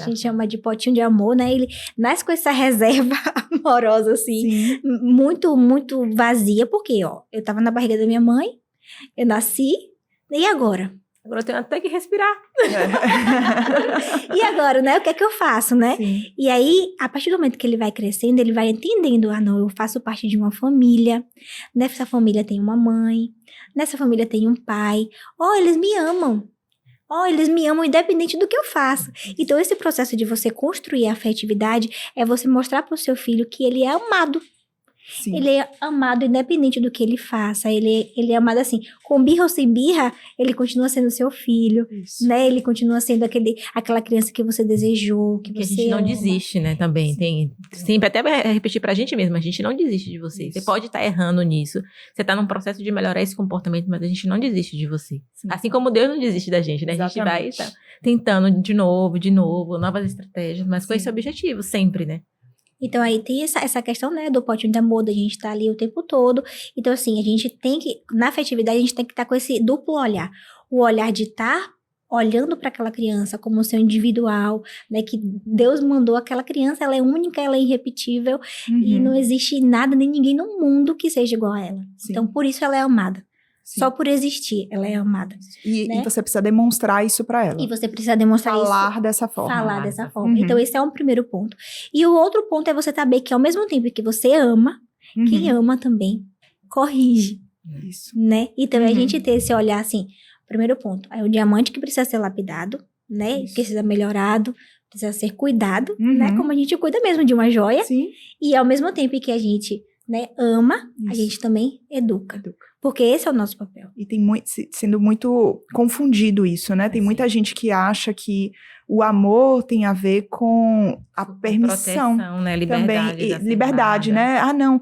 [SPEAKER 3] gente chama de potinho de amor, né? Ele nasce com essa reserva amorosa, assim,
[SPEAKER 1] Sim.
[SPEAKER 3] muito, muito vazia. Porque, ó, eu tava na barriga da minha mãe, eu nasci, e agora?
[SPEAKER 2] Agora eu tenho até que respirar.
[SPEAKER 3] E agora, né? O que é que eu faço, né?
[SPEAKER 1] Sim.
[SPEAKER 3] E aí, a partir do momento que ele vai crescendo, ele vai entendendo, não, eu faço parte de uma família, nessa família tem uma mãe, nessa família tem um pai, eles me amam. Eles me amam independente do que eu faço. Então, esse processo de você construir a afetividade é você mostrar pro seu filho que ele é amado.
[SPEAKER 1] Sim.
[SPEAKER 3] Ele é amado independente do que ele faça. Ele é amado assim, com birra ou sem birra, ele continua sendo seu filho,
[SPEAKER 1] Isso.
[SPEAKER 3] né? Ele continua sendo aquela criança que você desejou, que
[SPEAKER 2] Que a
[SPEAKER 3] você
[SPEAKER 2] gente não
[SPEAKER 3] ama.
[SPEAKER 2] desiste, né, também. Tem sempre, até repetir pra gente mesmo, a gente não desiste de você.
[SPEAKER 1] Isso.
[SPEAKER 2] Você pode estar errando nisso. Você tá num processo de melhorar esse comportamento, mas a gente não desiste de você.
[SPEAKER 1] Sim.
[SPEAKER 2] Assim como Deus não desiste da gente, né? A gente vai
[SPEAKER 1] Exatamente.
[SPEAKER 2] tentando de novo, novas estratégias, mas com
[SPEAKER 1] Sim.
[SPEAKER 2] esse objetivo, sempre, né?
[SPEAKER 3] Então, aí tem essa questão, né, do potinho de amor, da gente estar ali o tempo todo. Então, assim, a gente tem que, na afetividade, a gente tem que estar com esse duplo olhar. O olhar de estar olhando para aquela criança como seu individual, né, que Deus mandou aquela criança, ela é única, ela é irrepetível, e
[SPEAKER 1] Uhum.
[SPEAKER 3] não existe nada nem ninguém no mundo que seja igual a ela.
[SPEAKER 1] Sim.
[SPEAKER 3] Então, por isso ela é amada.
[SPEAKER 1] Sim.
[SPEAKER 3] Só por existir, ela é amada.
[SPEAKER 1] E
[SPEAKER 3] né?
[SPEAKER 1] você precisa demonstrar isso pra ela.
[SPEAKER 3] E você precisa demonstrar isso.
[SPEAKER 1] Falar dessa forma.
[SPEAKER 3] Falar dessa
[SPEAKER 2] Uhum.
[SPEAKER 3] forma. Então, esse é um primeiro ponto. E o outro ponto é você saber que, ao mesmo tempo que você ama,
[SPEAKER 1] Uhum.
[SPEAKER 3] quem ama também corrige,
[SPEAKER 1] Isso.
[SPEAKER 3] né? Então, a
[SPEAKER 1] Uhum.
[SPEAKER 3] gente ter esse olhar assim, primeiro ponto, é o diamante que precisa ser lapidado, né?
[SPEAKER 1] Isso.
[SPEAKER 3] Precisa ser melhorado, precisa ser cuidado,
[SPEAKER 1] Uhum.
[SPEAKER 3] né? Como a gente cuida mesmo de uma joia.
[SPEAKER 1] Sim.
[SPEAKER 3] E ao mesmo tempo que a gente, né, ama, a
[SPEAKER 1] Isso.
[SPEAKER 3] gente também educa.
[SPEAKER 1] Educa.
[SPEAKER 3] Porque esse é o nosso papel.
[SPEAKER 1] E tem sendo muito confundido isso, né? Tem
[SPEAKER 2] Sim.
[SPEAKER 1] muita gente que acha que o amor tem a ver com a permissão.
[SPEAKER 2] Proteção, né? Liberdade.
[SPEAKER 1] Também,
[SPEAKER 2] de ser
[SPEAKER 1] liberdade,
[SPEAKER 2] amada.
[SPEAKER 1] né? Ah, não.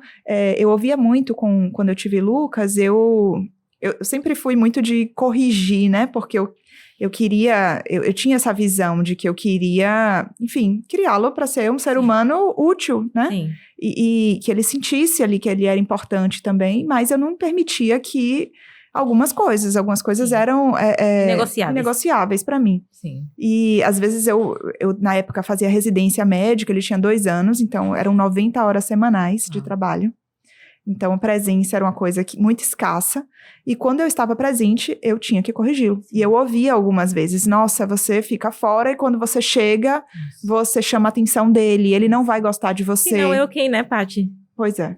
[SPEAKER 1] Eu ouvia muito quando eu tive Lucas, eu sempre fui muito de corrigir, né? Porque eu queria, eu tinha essa visão de que eu queria, enfim, criá-lo para ser um ser
[SPEAKER 2] Sim.
[SPEAKER 1] humano útil, né?
[SPEAKER 2] Sim.
[SPEAKER 1] E que ele sentisse ali que ele era importante também, mas eu não permitia que algumas coisas
[SPEAKER 2] Sim.
[SPEAKER 1] eram
[SPEAKER 2] Negociáveis.
[SPEAKER 1] para mim.
[SPEAKER 2] Sim.
[SPEAKER 1] E às vezes eu, na época, fazia residência médica, ele tinha 2 anos, então eram 90 horas semanais de trabalho. Então a presença era uma coisa muito escassa. E quando eu estava presente, eu tinha que corrigi-lo. E eu ouvia algumas vezes, nossa, você fica fora e quando você chega, você chama a atenção dele, ele não vai gostar de você.
[SPEAKER 2] Se não, eu quem, né, Paty?
[SPEAKER 1] Pois é.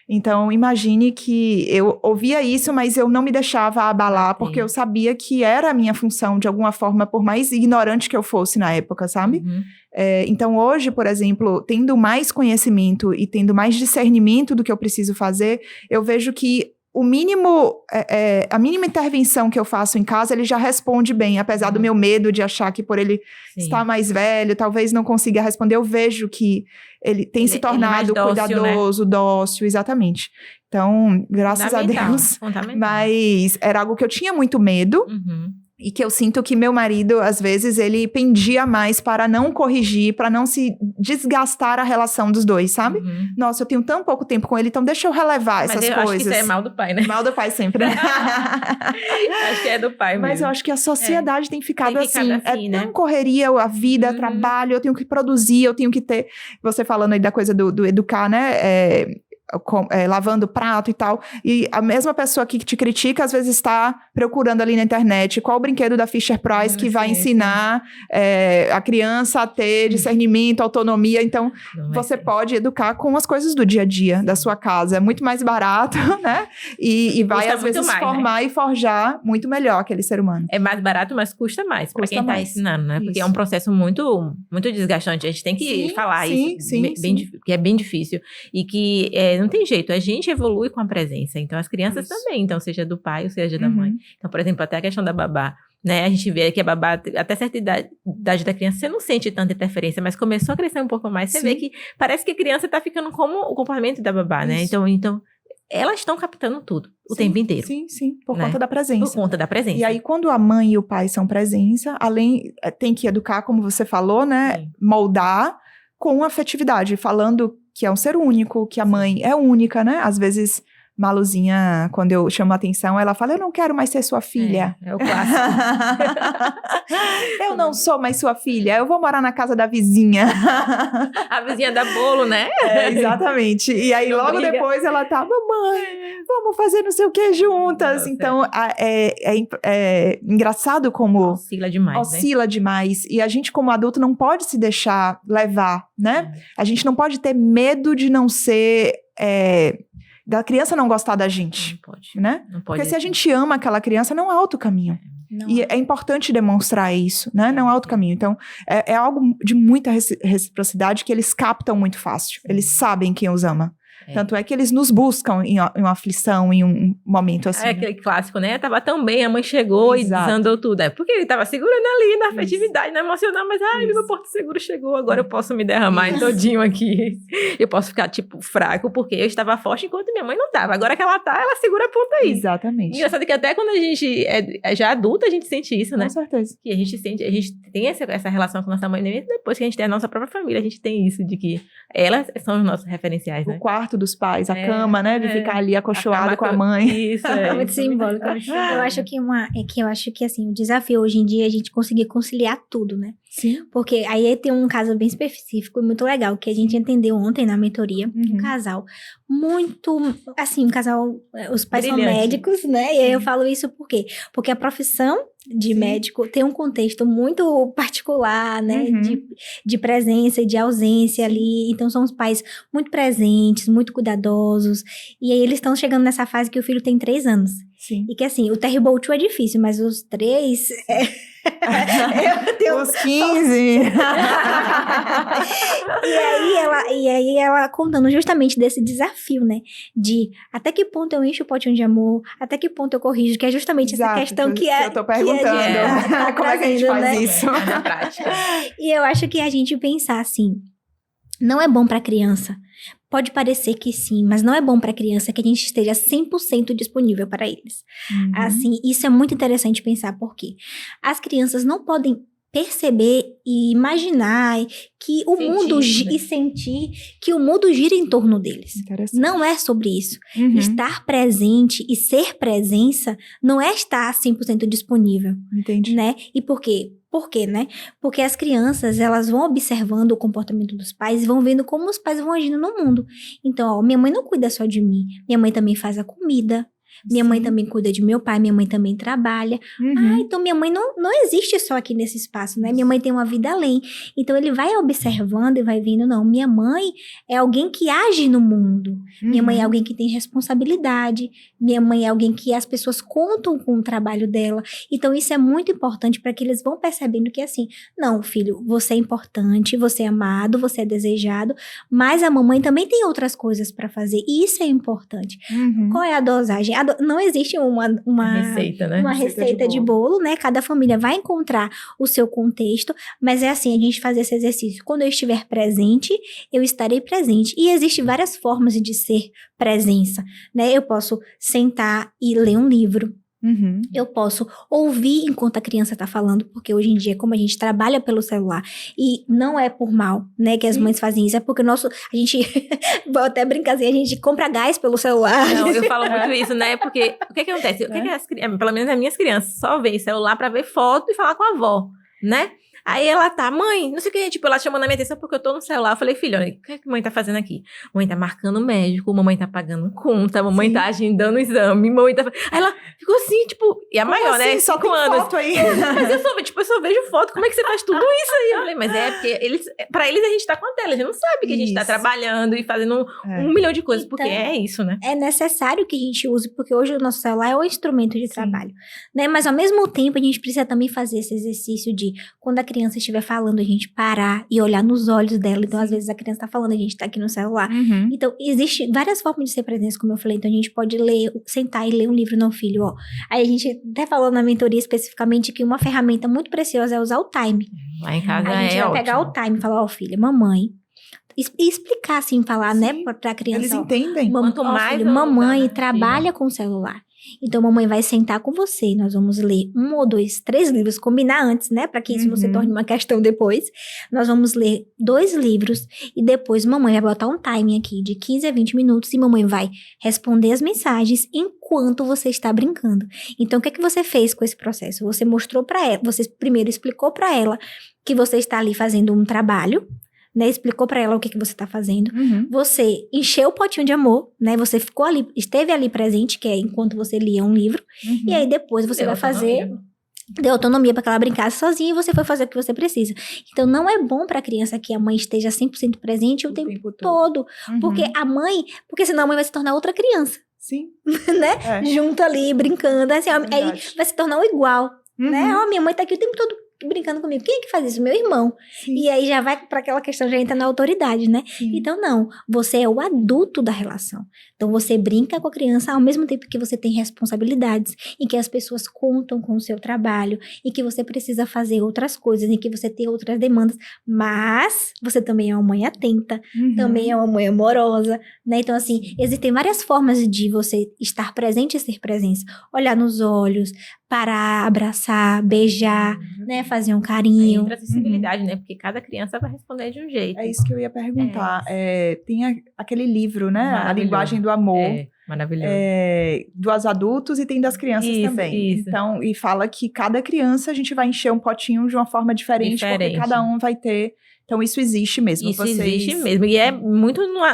[SPEAKER 1] Então, imagine que eu ouvia isso, mas eu não me deixava abalar,
[SPEAKER 2] Sim.
[SPEAKER 1] porque eu sabia que era a minha função, de alguma forma, por mais ignorante que eu fosse na época, sabe?
[SPEAKER 2] Uhum.
[SPEAKER 1] Então, hoje, por exemplo, tendo mais conhecimento e tendo mais discernimento do que eu preciso fazer, eu vejo que o mínimo, a mínima intervenção que eu faço em casa, ele já responde bem, apesar do meu medo de achar que por ele estar mais velho, talvez não consiga responder, eu vejo que ele tem se tornado cuidadoso, dócil, exatamente. Então, graças a Deus, mas era algo que eu tinha muito medo, e que eu sinto que meu marido, às vezes, ele pendia mais para não corrigir, para não se desgastar a relação dos dois, sabe? Nossa, eu tenho tão pouco tempo com ele, então deixa eu relevar essas coisas. Mas eu acho que isso
[SPEAKER 2] é mal do pai, né?
[SPEAKER 1] Mal do pai sempre, né?
[SPEAKER 2] Acho que é do pai mesmo.
[SPEAKER 1] Mas eu acho que a sociedade tem ficado assim, né? Tão correria, a vida, trabalho, eu tenho que produzir, eu tenho que ter... Você falando aí da coisa do educar, né? Lavando prato e tal, e a mesma pessoa que te critica às vezes está procurando ali na internet qual o brinquedo da Fisher-Price que vai ensinar a criança a ter discernimento, autonomia. Então você pode educar com as coisas do dia a dia da sua casa, é muito mais barato, né? E vai às vezes formar e forjar muito melhor aquele ser humano.
[SPEAKER 2] É mais barato, mas custa mais para quem está ensinando, né? Porque é um processo muito, muito desgastante, a gente tem que falar isso, que é bem difícil, e que não tem jeito, a gente evolui com a presença, então as crianças também, então seja do pai ou seja da mãe. Então, por exemplo, até a questão da babá, né, a gente vê que a babá, até certa idade da criança, você não sente tanta interferência, mas começou a crescer um pouco mais, você vê que parece que a criança tá ficando como o comportamento da babá, né, então elas estão captando tudo, o tempo inteiro.
[SPEAKER 1] Sim, por conta da presença.
[SPEAKER 2] Por conta da presença.
[SPEAKER 1] E aí, quando a mãe e o pai são presença, tem que educar, como você falou, né, moldar com afetividade, falando que é um ser único, que a mãe é única, né? Às vezes, Maluzinha, quando eu chamo a atenção, ela fala, eu não quero mais ser sua filha.
[SPEAKER 2] É o clássico.
[SPEAKER 1] Eu não sou mais sua filha, eu vou morar na casa da vizinha.
[SPEAKER 2] A vizinha dá bolo, né?
[SPEAKER 1] Exatamente. E aí, não logo briga. Depois, ela tá, mamãe, vamos fazer não sei o que juntas. Nossa, então, é engraçado como...
[SPEAKER 2] Oscila
[SPEAKER 1] demais. E a gente, como adulto, não pode se deixar levar, né? A gente não pode ter medo de não ser... da criança não gostar da gente,
[SPEAKER 2] não pode,
[SPEAKER 1] né?
[SPEAKER 2] Não pode.
[SPEAKER 1] Porque se a gente ama aquela criança, não há outro caminho. E é importante demonstrar isso, né? Não há outro caminho. Então, é algo de muita reciprocidade que eles captam muito fácil. Eles sabem quem os ama. Tanto é que eles nos buscam em uma aflição, em um momento assim.
[SPEAKER 2] É aquele clássico, né? Tava tão bem, a mãe chegou e desandou tudo. É porque ele tava segurando ali na afetividade, na emocional, mas meu porto seguro chegou, agora eu posso me derramar todinho aqui. Eu posso ficar, tipo, fraco, porque eu estava forte enquanto minha mãe não tava. Agora que ela tá, ela segura a ponta aí.
[SPEAKER 1] Exatamente.
[SPEAKER 2] Engraçado que até quando a gente é já adulta, a gente sente isso, né?
[SPEAKER 1] Com certeza.
[SPEAKER 2] Que a gente tem essa relação com nossa mãe, mesmo depois que a gente tem a nossa própria família, a gente tem isso de que elas são os nossos referenciais, né?
[SPEAKER 1] O quarto dos pais, a cama, né? De ficar ali acolchoado com a mãe.
[SPEAKER 2] Isso,
[SPEAKER 3] muito simbólico. Eu acho que assim, o desafio hoje em dia é a gente conseguir conciliar tudo, né?
[SPEAKER 1] Sim.
[SPEAKER 3] Porque aí tem um caso bem específico e muito legal, que a gente entendeu ontem na mentoria, um casal muito, assim, um casal, os pais são médicos, né? E aí eu falo isso por quê? Porque a profissão de médico tem um contexto muito particular, né? De presença e de ausência ali. Então, são os pais muito presentes, muito cuidadosos. E aí, eles estão chegando nessa fase que o filho tem 3 anos.
[SPEAKER 1] Sim.
[SPEAKER 3] E que, assim, o Terrible 2 é difícil, mas os 3...
[SPEAKER 1] Os 15.
[SPEAKER 3] E aí ela contando justamente desse desafio, né? De até que ponto eu encho o potinho de amor, até que ponto eu corrijo, que é justamente essa questão que
[SPEAKER 1] eu tô perguntando. Como é que a gente faz isso?
[SPEAKER 2] Na prática.
[SPEAKER 3] E eu acho que a gente pensar assim, não é bom pra criança. Pode parecer que sim, mas não é bom para a criança que a gente esteja 100% disponível para eles. Assim, isso é muito interessante pensar, porque as crianças não podem perceber e imaginar que o mundo e sentir que o mundo gira em torno deles. Não é sobre isso. Estar presente e ser presença não é estar 100% disponível.
[SPEAKER 1] Entendi.
[SPEAKER 3] Né? E por quê? Por quê, né? Porque as crianças, elas vão observando o comportamento dos pais e vão vendo como os pais vão agindo no mundo. Então, minha mãe não cuida só de mim. Minha mãe também faz a comida. Minha mãe também cuida de meu pai, minha mãe também trabalha. Então minha mãe não existe só aqui nesse espaço, né? Minha mãe tem uma vida além. Então ele vai observando e vai vendo, não, minha mãe é alguém que age no mundo. Minha mãe é alguém que tem responsabilidade. Minha mãe é alguém que as pessoas contam com o trabalho dela. Então isso é muito importante para que eles vão percebendo que assim, não, filho, você é importante, você é amado, você é desejado, mas a mamãe também tem outras coisas para fazer. E isso é importante. Qual é a dosagem? A engraçado, não existe uma
[SPEAKER 2] Receita, né?
[SPEAKER 3] uma receita de bolo, né? Cada família vai encontrar o seu contexto, mas é assim, a gente faz esse exercício. Quando eu estiver presente, eu estarei presente. E existem várias formas de ser presença, né? Eu posso sentar e ler um livro.
[SPEAKER 1] Uhum.
[SPEAKER 3] Eu posso ouvir enquanto a criança tá falando, porque hoje em dia, como a gente trabalha pelo celular, e não é por mal, né, que as mães fazem isso, é porque a gente, vou até brincar assim, a gente compra gás pelo celular.
[SPEAKER 2] Não, eu falo muito isso, né? Porque o que acontece? O que pelo menos as minhas crianças só veem celular pra ver foto e falar com a avó, né? Aí ela tá, mãe, não sei o que, tipo, ela chamando a minha atenção porque eu tô no celular. Eu falei, filho, olha, o que a mãe tá fazendo aqui? Mãe tá marcando médico, mamãe tá pagando conta, mamãe tá agendando o exame, mamãe tá... Aí ela ficou assim, tipo, e a maior,
[SPEAKER 1] assim?
[SPEAKER 2] né?
[SPEAKER 1] Só
[SPEAKER 2] 5
[SPEAKER 1] tem
[SPEAKER 2] anos.
[SPEAKER 1] foto aí.
[SPEAKER 2] Mas eu só vejo foto, como é que você faz tudo isso aí? Eu falei, mas é porque pra eles a gente tá com a tela, a gente não sabe que a gente tá
[SPEAKER 1] Isso.
[SPEAKER 2] trabalhando e fazendo 1 milhão de coisas,
[SPEAKER 3] Então,
[SPEAKER 2] porque é isso, né?
[SPEAKER 3] É necessário que a gente use, porque hoje o nosso celular é um instrumento de trabalho, né? Mas ao mesmo tempo a gente precisa também fazer esse exercício de, quando a criança estiver falando, a gente parar e olhar nos olhos dela. Então, às vezes a criança tá falando, a gente tá aqui no celular.
[SPEAKER 1] Uhum.
[SPEAKER 3] Então, existe várias formas de ser presença, como eu falei. Então, a gente pode sentar e ler um livro, não, filho, ó. Aí a gente até falou na mentoria especificamente que uma ferramenta muito preciosa é usar o time.
[SPEAKER 2] Lá em casa
[SPEAKER 3] A gente vai pegar o time e falar, ó, filha, mamãe. E explicar, assim, falar, né, pra criança.
[SPEAKER 1] Eles
[SPEAKER 3] ó,
[SPEAKER 1] entendem.
[SPEAKER 2] Quanto mais
[SPEAKER 3] filho,
[SPEAKER 2] eu
[SPEAKER 3] mamãe
[SPEAKER 2] usar, né,
[SPEAKER 3] trabalha com o celular. Então, mamãe vai sentar com você e nós vamos ler 1 ou 2, 3 livros, combinar antes, né? Para que isso não se torne uma questão depois. Nós vamos ler 2 livros e depois mamãe vai botar um timing aqui de 15 a 20 minutos e mamãe vai responder as mensagens enquanto você está brincando. Então, o que é que você fez com esse processo? Você mostrou para ela, você primeiro explicou para ela que você está ali fazendo um trabalho, né, explicou pra ela o que você tá fazendo.
[SPEAKER 1] Uhum.
[SPEAKER 3] Você encheu o potinho de amor, né? Você ficou ali, esteve ali presente, que é enquanto você lia um livro.
[SPEAKER 1] Uhum.
[SPEAKER 3] E aí depois você vai fazer... Deu autonomia pra que ela brincasse sozinha e você foi fazer o que você precisa. Então, não é bom pra criança que a mãe esteja 100% presente o tempo todo.
[SPEAKER 1] Uhum.
[SPEAKER 3] Porque senão a mãe vai se tornar outra criança,
[SPEAKER 1] Sim.
[SPEAKER 3] né?
[SPEAKER 1] É.
[SPEAKER 3] Junto ali, brincando. Assim, aí
[SPEAKER 1] Verdade.
[SPEAKER 3] vai se tornar um igual, né?
[SPEAKER 1] Uhum.
[SPEAKER 3] Ó, minha mãe tá aqui o tempo todo brincando comigo. Quem é que faz isso? Meu irmão.
[SPEAKER 1] Sim.
[SPEAKER 3] E aí já vai pra aquela questão, já entra na autoridade, né?
[SPEAKER 1] Sim.
[SPEAKER 3] Então, não. Você é o adulto da relação. Então, você brinca com a criança ao mesmo tempo que você tem responsabilidades, em que as pessoas contam com o seu trabalho, em que você precisa fazer outras coisas, em que você tem outras demandas, mas você também é uma mãe atenta,
[SPEAKER 1] Uhum.
[SPEAKER 3] também é uma mãe amorosa, né? Então, assim, existem várias formas de você estar presente e ser presença. Olhar nos olhos, parar, abraçar, beijar, né? Fazer um
[SPEAKER 2] Aí
[SPEAKER 3] carinho.
[SPEAKER 2] entra a acessibilidade, né? Porque cada criança vai responder de um jeito.
[SPEAKER 1] É isso que eu ia perguntar. Tem aquele livro, né? A
[SPEAKER 2] Maravilhoso.
[SPEAKER 1] Linguagem do Amor.
[SPEAKER 2] É, maravilhoso.
[SPEAKER 1] Dos adultos e tem das crianças
[SPEAKER 2] Isso,
[SPEAKER 1] também.
[SPEAKER 2] isso.
[SPEAKER 1] Então, e fala que cada criança a gente vai encher um potinho de uma forma diferente. Porque
[SPEAKER 2] Diferente.
[SPEAKER 1] cada um vai ter. Então, isso existe mesmo.
[SPEAKER 2] Isso existe mesmo. E é muito no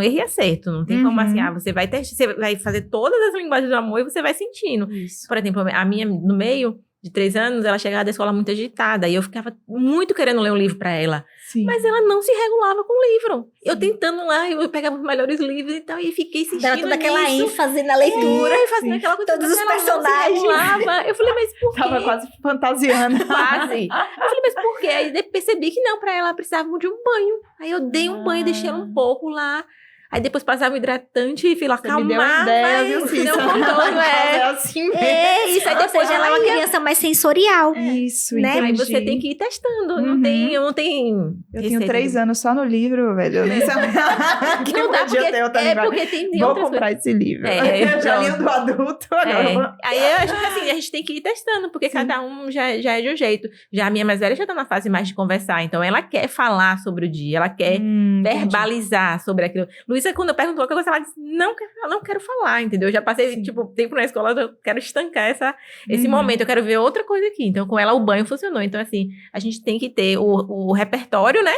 [SPEAKER 2] erro e acerto. Não tem como assim, você vai testar, você vai fazer todas as linguagens do amor e você vai sentindo.
[SPEAKER 1] Isso.
[SPEAKER 2] Por exemplo, a minha, no meio de 3 anos, ela chegava da escola muito agitada. E eu ficava muito querendo ler um livro pra ela.
[SPEAKER 1] Sim.
[SPEAKER 2] Mas ela não se regulava com o livro. Eu tentando lá, eu pegava os melhores livros e tal. E fiquei insistindo
[SPEAKER 3] Dava toda aquela
[SPEAKER 2] nisso.
[SPEAKER 3] ênfase na leitura.
[SPEAKER 2] E fazendo aquela coisa.
[SPEAKER 3] Todos os
[SPEAKER 2] ela não se
[SPEAKER 3] personagens.
[SPEAKER 2] regulava. Eu falei, mas por quê?
[SPEAKER 1] Tava quase fantasiando.
[SPEAKER 2] Quase. Eu falei, mas por quê? Aí percebi que não, pra ela precisava de um banho. Aí eu dei um banho, deixei ela um pouco lá. Aí depois passava o hidratante e fui lá
[SPEAKER 1] Você me deu uma
[SPEAKER 2] acalmar.
[SPEAKER 1] ideia, viu,
[SPEAKER 2] Mas não
[SPEAKER 1] Cissa?
[SPEAKER 2] contou,
[SPEAKER 1] É assim mesmo.
[SPEAKER 3] É isso, aí
[SPEAKER 2] Ou
[SPEAKER 3] depois
[SPEAKER 2] seja,
[SPEAKER 3] ela é uma
[SPEAKER 2] aí-
[SPEAKER 3] criança mais sensorial.
[SPEAKER 1] Isso,
[SPEAKER 3] Né?
[SPEAKER 2] Aí
[SPEAKER 1] entendi.
[SPEAKER 2] você tem que ir testando.
[SPEAKER 1] Uhum.
[SPEAKER 2] Não tem.
[SPEAKER 1] Eu tenho
[SPEAKER 2] receita
[SPEAKER 1] 3
[SPEAKER 2] de-
[SPEAKER 1] anos só no livro, velho. Eu nem sabia que
[SPEAKER 2] Não dá,
[SPEAKER 1] podia
[SPEAKER 2] porque,
[SPEAKER 1] ter outra linguagem.
[SPEAKER 2] porque tem
[SPEAKER 1] Vou
[SPEAKER 2] outras
[SPEAKER 1] comprar esse livro.
[SPEAKER 2] É,
[SPEAKER 1] Eu já li o
[SPEAKER 2] pronto.
[SPEAKER 1] do adulto, agora eu vou...
[SPEAKER 2] Aí eu acho que assim, a gente tem que ir testando, porque cada um já é de um jeito. Já a minha mais velha já tá na fase mais de conversar, então ela quer falar sobre o dia, ela quer
[SPEAKER 1] entendi.
[SPEAKER 2] verbalizar sobre aquilo. Luísa, quando eu pergunto qualquer coisa, ela diz, não quero falar, entendeu? Eu já passei,
[SPEAKER 1] Sim.
[SPEAKER 2] tipo, tempo na escola, eu quero estancar esse
[SPEAKER 1] Uhum.
[SPEAKER 2] momento, eu quero ver outra coisa aqui. Então, com ela, o banho funcionou. Então, assim, a gente tem que ter o repertório, né?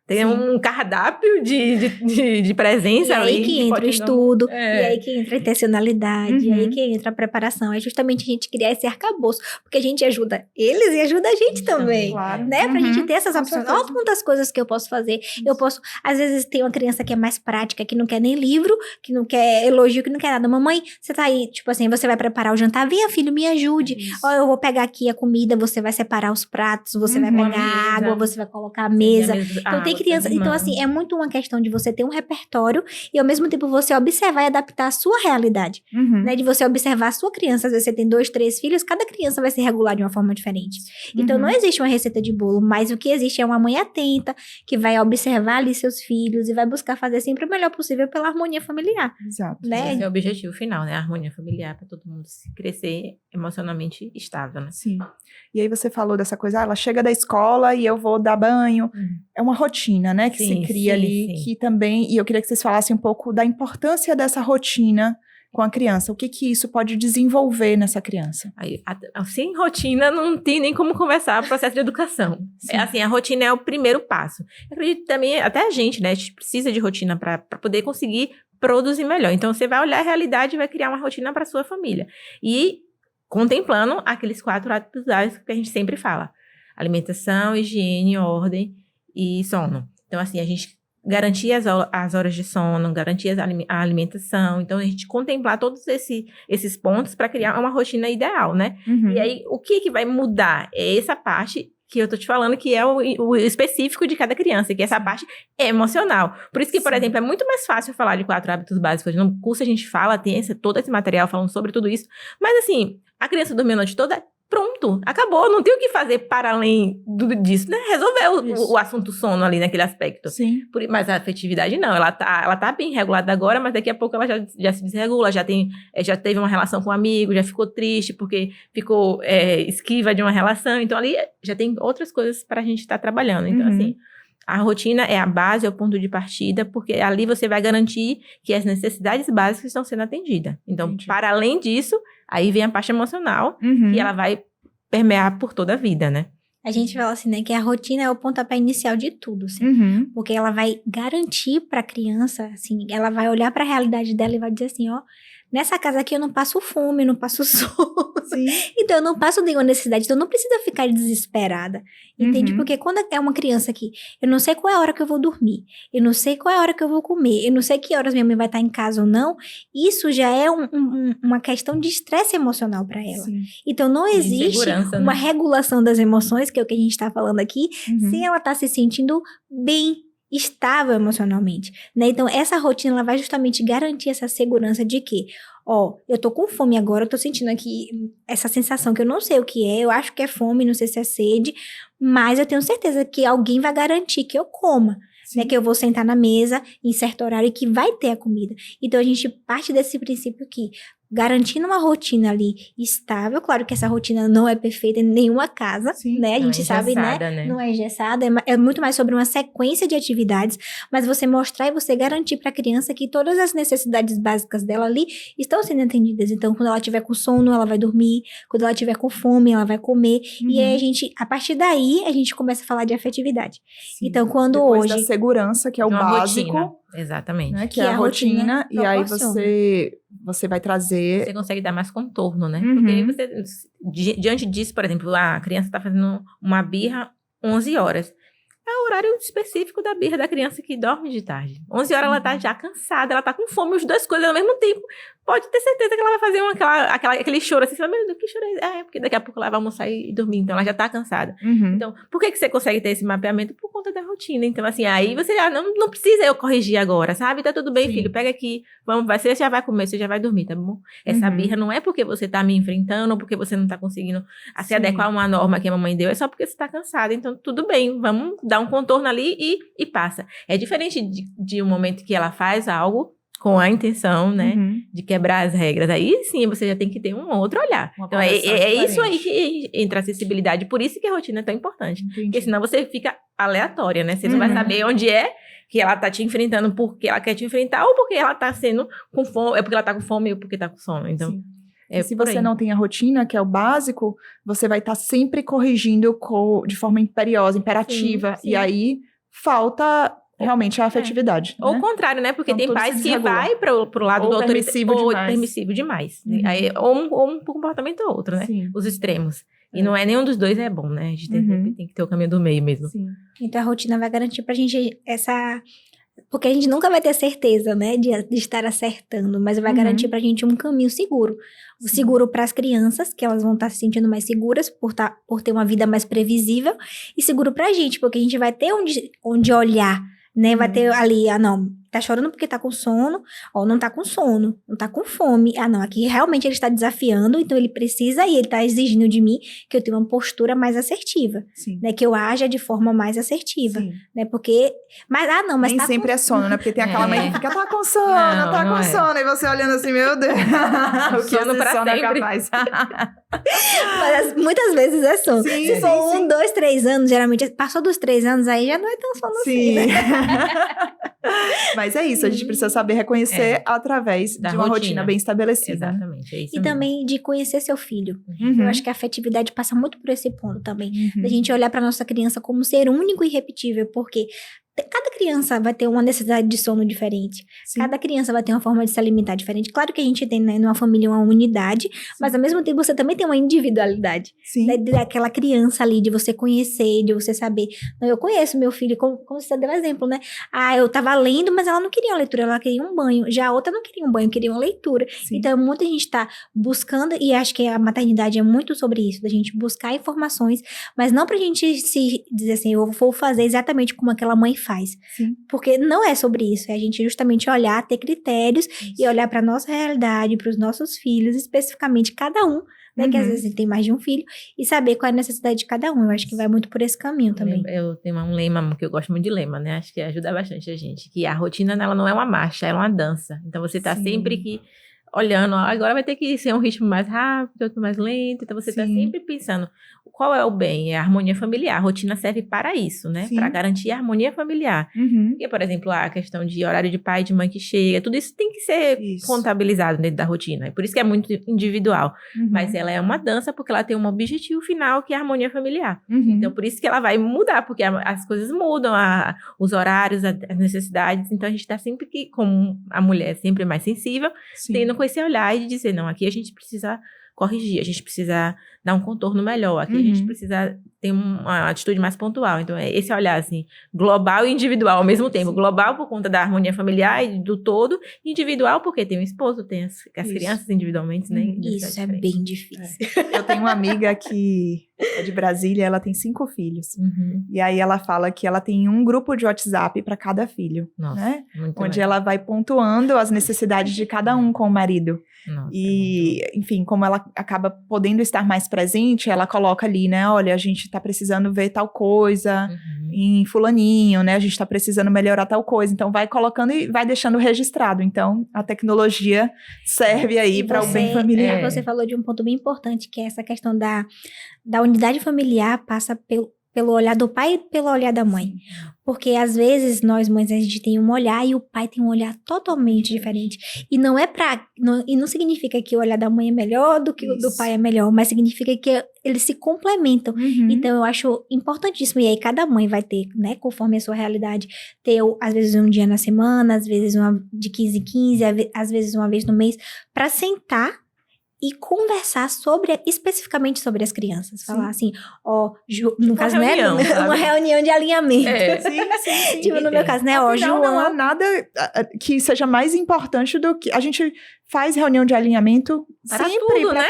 [SPEAKER 2] Tem
[SPEAKER 1] Sim.
[SPEAKER 2] um cardápio de presença
[SPEAKER 3] E
[SPEAKER 2] ali.
[SPEAKER 3] aí que
[SPEAKER 2] que
[SPEAKER 3] entra o
[SPEAKER 2] pode não-
[SPEAKER 3] estudo,
[SPEAKER 2] É.
[SPEAKER 3] e aí que entra a intencionalidade, e
[SPEAKER 1] Uhum.
[SPEAKER 3] aí que entra a preparação. É justamente a gente criar esse arcabouço, porque a gente ajuda eles e ajuda a gente também.
[SPEAKER 1] Claro.
[SPEAKER 3] Né? Pra
[SPEAKER 1] Uhum.
[SPEAKER 3] gente ter essas
[SPEAKER 1] Com
[SPEAKER 3] opções.
[SPEAKER 1] certeza.
[SPEAKER 3] Olha quantas coisas que eu posso fazer. Eu posso, às vezes, tem uma criança que é mais prática, que não quer nem livro, que não quer elogio, que não quer nada. Mamãe, você tá aí, tipo assim, você vai preparar o jantar. Venha, filho, me ajude.
[SPEAKER 1] Isso.
[SPEAKER 3] Ó, eu vou pegar aqui a comida, você vai separar os pratos, você vai
[SPEAKER 1] Uhum.
[SPEAKER 3] pegar a
[SPEAKER 2] Mesa.
[SPEAKER 3] água, você vai colocar a mesa. Então tem tem criança. Então, assim, é muito uma questão de você ter um repertório e, ao mesmo tempo, você observar e adaptar a sua realidade. Né? De você observar a sua criança. Às vezes, você tem 2, 3 filhos, cada criança vai se regular de uma forma diferente. Então, não existe uma receita de bolo, mas o que existe é uma mãe atenta, que vai observar ali seus filhos e vai buscar fazer sempre o melhor possível pela harmonia familiar.
[SPEAKER 1] Exato.
[SPEAKER 3] Né?
[SPEAKER 2] Esse é o objetivo final, né? A harmonia familiar, para todo mundo se crescer emocionalmente estável, né?
[SPEAKER 1] Sim. E aí você falou dessa coisa, ela chega da escola e eu vou dar banho. É uma rotina, né, que se cria ali, que também... E eu queria que vocês falassem um pouco da importância dessa rotina com a criança. O que isso pode desenvolver nessa criança?
[SPEAKER 2] Sem rotina, não tem nem como conversar o processo de educação. Assim, a rotina é o primeiro passo. Eu acredito também, até a gente, né, a gente precisa de rotina para poder conseguir produzir melhor. Então, você vai olhar a realidade e vai criar uma rotina para sua família. E contemplando aqueles 4 hábitos básicos que a gente sempre fala. Alimentação, higiene, ordem e sono. Então, assim, a gente garantir as horas de sono, garantir a alimentação. Então, a gente contemplar todos esses pontos para criar uma rotina ideal, né? E aí, o que vai mudar? É essa parte que eu tô te falando, que é o específico de cada criança, que essa parte é emocional. Por isso que, por exemplo, é muito mais fácil falar de 4 hábitos básicos. No curso a gente fala, tem todo esse material falando sobre tudo isso. Mas, assim, a criança dormiu a noite toda, pronto, acabou, não tem o que fazer para além disso, né? Resolveu o assunto sono ali naquele aspecto.
[SPEAKER 1] Sim.
[SPEAKER 2] Mas a afetividade não, ela tá bem regulada agora, mas daqui a pouco ela já se desregula, já teve uma relação com um amigo, já ficou triste porque ficou esquiva de uma relação, então ali já tem outras coisas para a gente estar trabalhando. Então, assim, a rotina é a base, é o ponto de partida, porque ali você vai garantir que as necessidades básicas estão sendo atendidas. Então, para além disso, aí vem a parte emocional, que ela vai permear por toda a vida, né?
[SPEAKER 3] A gente fala assim, né, que a rotina é o pontapé inicial de tudo, assim, porque ela vai garantir para a criança, assim, ela vai olhar para a realidade dela e vai dizer assim, ó, nessa casa aqui eu não passo fome, eu não passo sono, então eu não passo nenhuma necessidade, então não precisa ficar desesperada, entende? Porque quando é uma criança que eu não sei qual é a hora que eu vou dormir, eu não sei qual é a hora que eu vou comer, eu não sei que horas minha mãe vai estar em casa ou não, isso já é uma questão de estresse emocional para ela. Então não existe uma regulação das emoções, que é o que a gente está falando aqui, se ela está se sentindo bem, estável emocionalmente, né? Então, essa rotina, ela vai justamente garantir essa segurança de que, ó, eu tô com fome agora, eu tô sentindo aqui essa sensação que eu não sei o que é, eu acho que é fome, não sei se é sede, mas eu tenho certeza que alguém vai garantir que eu coma, né? Que eu vou sentar na mesa em certo horário e que vai ter a comida. Então, a gente parte desse princípio que, garantindo uma rotina ali estável, claro que essa rotina não é perfeita em nenhuma casa, né? A gente sabe, né? Não é engessada, é muito mais sobre uma sequência de atividades, mas você mostrar e você garantir para a criança que todas as necessidades básicas dela ali estão sendo atendidas. Então, quando ela tiver com sono, ela vai dormir, quando ela tiver com fome, ela vai comer, e aí a partir daí, a gente começa a falar de afetividade. Então, quando
[SPEAKER 1] depois da segurança, que é o básico,
[SPEAKER 2] rotina. Exatamente.
[SPEAKER 1] Né? Que é a rotina, e aí você vai trazer...
[SPEAKER 2] Você consegue dar mais contorno, né? Porque aí você, diante disso, por exemplo, a criança está fazendo uma birra 11 horas. É o horário específico da birra da criança que dorme de tarde. 11 horas ela tá já cansada, ela tá com fome, as duas coisas ao mesmo tempo. Pode ter certeza que ela vai fazer aquele choro assim. Meu Deus, que choro é esse? Porque daqui a pouco ela vai almoçar e dormir, então ela já tá cansada. Então, por que você consegue ter esse mapeamento? Por conta da rotina. Então, assim, aí você não precisa eu corrigir agora, sabe? Tá tudo bem, filho, pega aqui, você já vai comer, você já vai dormir, tá bom? Essa birra não é porque você tá me enfrentando ou porque você não tá conseguindo se adequar a uma norma que a mamãe deu, é só porque você tá cansada. Então, tudo bem, vamos dar um contorno ali e passa. É diferente de um momento que ela faz algo com a intenção, né, de quebrar as regras. Aí sim, você já tem que ter um outro olhar. Então, é isso aí que entra a acessibilidade. Por isso que a rotina é tão importante. Porque senão você fica aleatória, né? Você não vai saber onde é que ela tá te enfrentando porque ela quer te enfrentar ou porque ela tá sendo com fome, é porque ela tá com fome ou porque tá com sono. Então,
[SPEAKER 1] e se você não tem a rotina, que é o básico, você vai estar sempre corrigindo de forma imperiosa, imperativa. E aí, falta... realmente a afetividade.
[SPEAKER 2] Ou o contrário, né? Porque então, tem pais que vai pro lado do autoritário ou permissivo demais. Aí, ou um comportamento ou outro, né? Os extremos. E não é nenhum dos dois é bom, né? A gente tem que ter o caminho do meio mesmo.
[SPEAKER 3] Então a rotina vai garantir pra gente Porque a gente nunca vai ter certeza, né, de estar acertando, mas vai garantir pra gente um caminho seguro. O seguro para as crianças, que elas vão estar se sentindo mais seguras por ter uma vida mais previsível, e seguro pra gente, porque a gente vai ter onde olhar, né, vai ter ali, não, tá chorando porque tá com sono, ou não tá com sono, não tá com fome, não, aqui realmente ele está desafiando, então ele precisa e ele tá exigindo de mim que eu tenha uma postura mais assertiva, né, que eu haja de forma mais assertiva, né, porque, mas
[SPEAKER 1] nem
[SPEAKER 3] tá
[SPEAKER 1] sempre é sono, né, porque tem aquela mãe que fica, tá com sono, tá com sono, e você olhando assim, meu Deus, o que esse sono é capaz.
[SPEAKER 3] Mas muitas vezes é sono. Se for 1, 2, 3 anos, geralmente, passou dos 3 anos, aí já não é tão sono assim, né?
[SPEAKER 1] Mas é isso, a gente precisa saber reconhecer através de uma rotina bem estabelecida.
[SPEAKER 2] Exatamente, é isso
[SPEAKER 3] e
[SPEAKER 2] mesmo.
[SPEAKER 3] Também de conhecer seu filho. Eu acho que a afetividade passa muito por esse ponto também. Da gente olhar para nossa criança como ser único e irrepetível, porque cada criança vai ter uma necessidade de sono diferente. Cada criança vai ter uma forma de se alimentar diferente. Claro que a gente tem, né, numa família uma unidade, mas ao mesmo tempo você também tem uma individualidade. Né, daquela criança ali, de você conhecer, de você saber. Eu conheço meu filho, como você deu exemplo, né? Eu tava lendo, mas ela não queria uma leitura, ela queria um banho. Já a outra não queria um banho, queria uma leitura. Então, muita gente tá buscando, e acho que a maternidade é muito sobre isso, da gente buscar informações, mas não pra gente se dizer assim, eu vou fazer exatamente como aquela mãe faz. Porque não é sobre isso, é a gente justamente olhar, ter critérios e olhar para nossa realidade, para os nossos filhos, especificamente cada um, né, que às vezes tem mais de um filho, e saber qual é a necessidade de cada um. Eu acho que vai muito por esse caminho também.
[SPEAKER 2] Eu tenho um lema, que eu gosto muito de lema, né, acho que ajuda bastante a gente, que a rotina ela não é uma marcha, é uma dança. Então você tá sempre que olhando, agora vai ter que ser um ritmo mais rápido, outro mais lento, então você tá sempre pensando qual é o bem, é a harmonia familiar. A rotina serve para isso, né? Para garantir a harmonia familiar. Porque, por exemplo, a questão de horário de pai e de mãe que chega, tudo isso tem que ser contabilizado dentro da rotina. Por isso que é muito individual. Mas ela é uma dança porque ela tem um objetivo final, que é a harmonia familiar. Então, por isso que ela vai mudar, porque as coisas mudam, os horários, as necessidades. Então, a gente tá sempre que, como a mulher é sempre mais sensível, tendo com esse olhar e de dizer, não, aqui a gente precisa corrigir, a gente precisa dar um contorno melhor, aqui a gente precisa ter uma atitude mais pontual. Então, é esse olhar, assim, global e individual ao mesmo tempo. Global por conta da harmonia familiar e do todo, individual porque tem o esposo, tem as crianças individualmente, né?
[SPEAKER 3] Isso é bem difícil.
[SPEAKER 1] Eu tenho uma amiga que é de Brasília, ela tem 5 filhos. E aí ela fala que ela tem um grupo de WhatsApp para cada filho, né? Onde ela vai pontuando as necessidades de cada um com o marido. E, enfim, como ela acaba podendo estar mais presente, ela coloca ali, né? Olha, a gente tá precisando ver tal coisa em fulaninho, né? A gente tá precisando melhorar tal coisa. Então, vai colocando e vai deixando registrado. Então, a tecnologia serve aí para o bem familiar.
[SPEAKER 3] Você falou de um ponto bem importante, que é essa questão da unidade familiar passa pelo olhar do pai e pelo olhar da mãe. Porque, às vezes, nós mães, a gente tem um olhar e o pai tem um olhar totalmente diferente. E não significa que o olhar da mãe é melhor do que o do pai é melhor, mas significa que eles se complementam. Então, eu acho importantíssimo. E aí, cada mãe vai ter, né, conforme a sua realidade, ter, às vezes, um dia na semana, às vezes, de 15 em 15, às vezes, uma vez no mês, para sentar e conversar especificamente sobre as crianças. Falar assim, no caso,
[SPEAKER 2] reunião,
[SPEAKER 3] né? Uma reunião de alinhamento.
[SPEAKER 1] Sim.
[SPEAKER 3] Tipo, no meu caso, né?
[SPEAKER 1] Afinal, não há nada que seja mais importante do que... A gente faz reunião de alinhamento para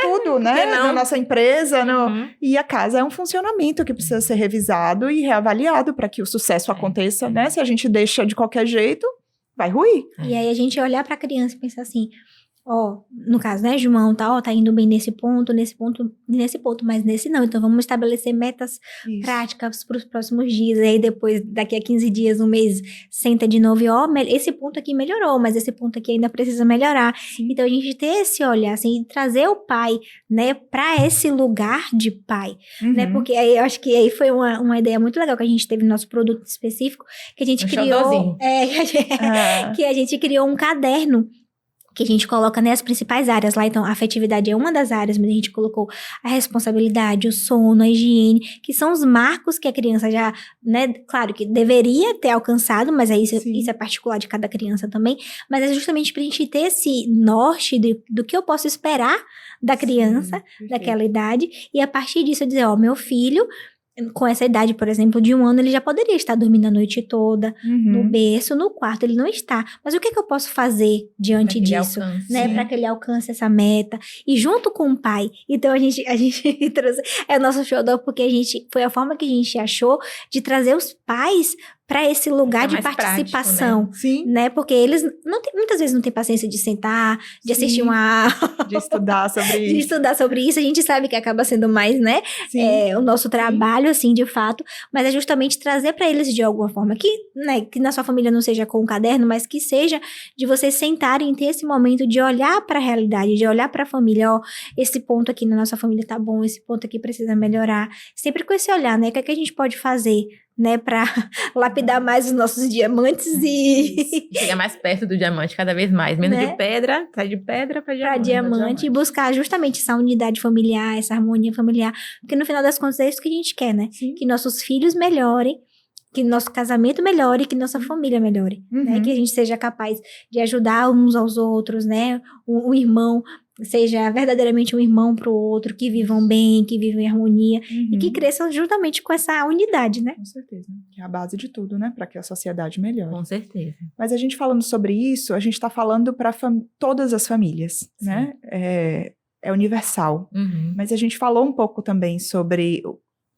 [SPEAKER 1] tudo, né? Na nossa empresa. E a casa é um funcionamento que precisa ser revisado e reavaliado para que o sucesso aconteça, né? Se a gente deixa de qualquer jeito, vai ruir.
[SPEAKER 3] E aí, a gente olhar para a criança e pensar assim... no caso, né, João, tá indo bem nesse ponto, mas nesse não. Então, vamos estabelecer metas práticas para os próximos dias. E aí, depois, daqui a 15 dias, um mês, senta de novo e, esse ponto aqui melhorou, mas esse ponto aqui ainda precisa melhorar. Então, a gente ter esse olhar, assim, trazer o pai, né, para esse lugar de pai, né, porque aí, eu acho que aí foi uma ideia muito legal que a gente teve no nosso produto específico, que a gente criou... que a gente criou um caderno que a gente coloca, né, as principais áreas lá. Então, a afetividade é uma das áreas, mas a gente colocou a responsabilidade, o sono, a higiene, que são os marcos que a criança já, né, claro que deveria ter alcançado, mas aí isso é particular de cada criança também, mas é justamente pra gente ter esse norte do que eu posso esperar da criança, daquela idade, e a partir disso eu dizer, meu filho com essa idade, por exemplo, de 1 ano, ele já poderia estar dormindo a noite toda, no
[SPEAKER 1] Uhum.
[SPEAKER 3] berço, no quarto, ele não está. Mas o que eu posso fazer diante
[SPEAKER 2] Pra que ele
[SPEAKER 3] disso?
[SPEAKER 2] alcance.
[SPEAKER 3] Né,
[SPEAKER 1] Sim.
[SPEAKER 3] para que ele alcance essa meta. E junto com o pai. Então, a gente trouxe, é o nosso xodó, porque foi a forma que a gente achou de trazer os pais para esse lugar
[SPEAKER 2] Fica
[SPEAKER 3] de
[SPEAKER 2] mais prático,
[SPEAKER 3] participação.
[SPEAKER 1] Sim,
[SPEAKER 3] Né? Porque eles muitas vezes não têm paciência de sentar, de assistir
[SPEAKER 1] Sim.
[SPEAKER 3] uma...
[SPEAKER 1] de estudar sobre
[SPEAKER 3] de
[SPEAKER 1] isso.
[SPEAKER 3] estudar sobre isso. A gente sabe que acaba sendo mais, né?
[SPEAKER 1] Sim.
[SPEAKER 3] O nosso trabalho, assim, de fato, mas é justamente trazer para eles de alguma forma, que na sua família não seja com um caderno, mas que seja de vocês sentarem e ter esse momento de olhar para a realidade, de olhar para a família, ó, esse ponto aqui na nossa família tá bom, esse ponto aqui precisa melhorar, sempre com esse olhar, né, o que é que a gente pode fazer, né, para lapidar mais os nossos diamantes e
[SPEAKER 2] Chegar mais perto do diamante cada vez mais. Menos
[SPEAKER 3] Né?
[SPEAKER 2] de pedra, sai de pedra pra
[SPEAKER 3] para
[SPEAKER 2] diamante.
[SPEAKER 3] diamante e buscar justamente essa unidade familiar, essa harmonia familiar, porque no final das contas é isso que a gente quer, né?
[SPEAKER 1] Sim.
[SPEAKER 3] Que nossos filhos melhorem, que nosso casamento melhore, que nossa família melhore, né?
[SPEAKER 1] Uhum.
[SPEAKER 3] Que a gente seja capaz de ajudar uns aos outros, né? Um irmão seja verdadeiramente um irmão pro outro, que vivam bem, que vivam em harmonia e que
[SPEAKER 1] Uhum.
[SPEAKER 3] cresçam justamente com essa unidade, né?
[SPEAKER 1] Com certeza. Que é a base de tudo, né? Para que a sociedade melhore.
[SPEAKER 2] Com certeza.
[SPEAKER 1] Mas a gente falando sobre isso, a gente está falando para todas as famílias,
[SPEAKER 2] Sim.
[SPEAKER 1] né? É universal.
[SPEAKER 2] Uhum.
[SPEAKER 1] Mas a gente falou um pouco também sobre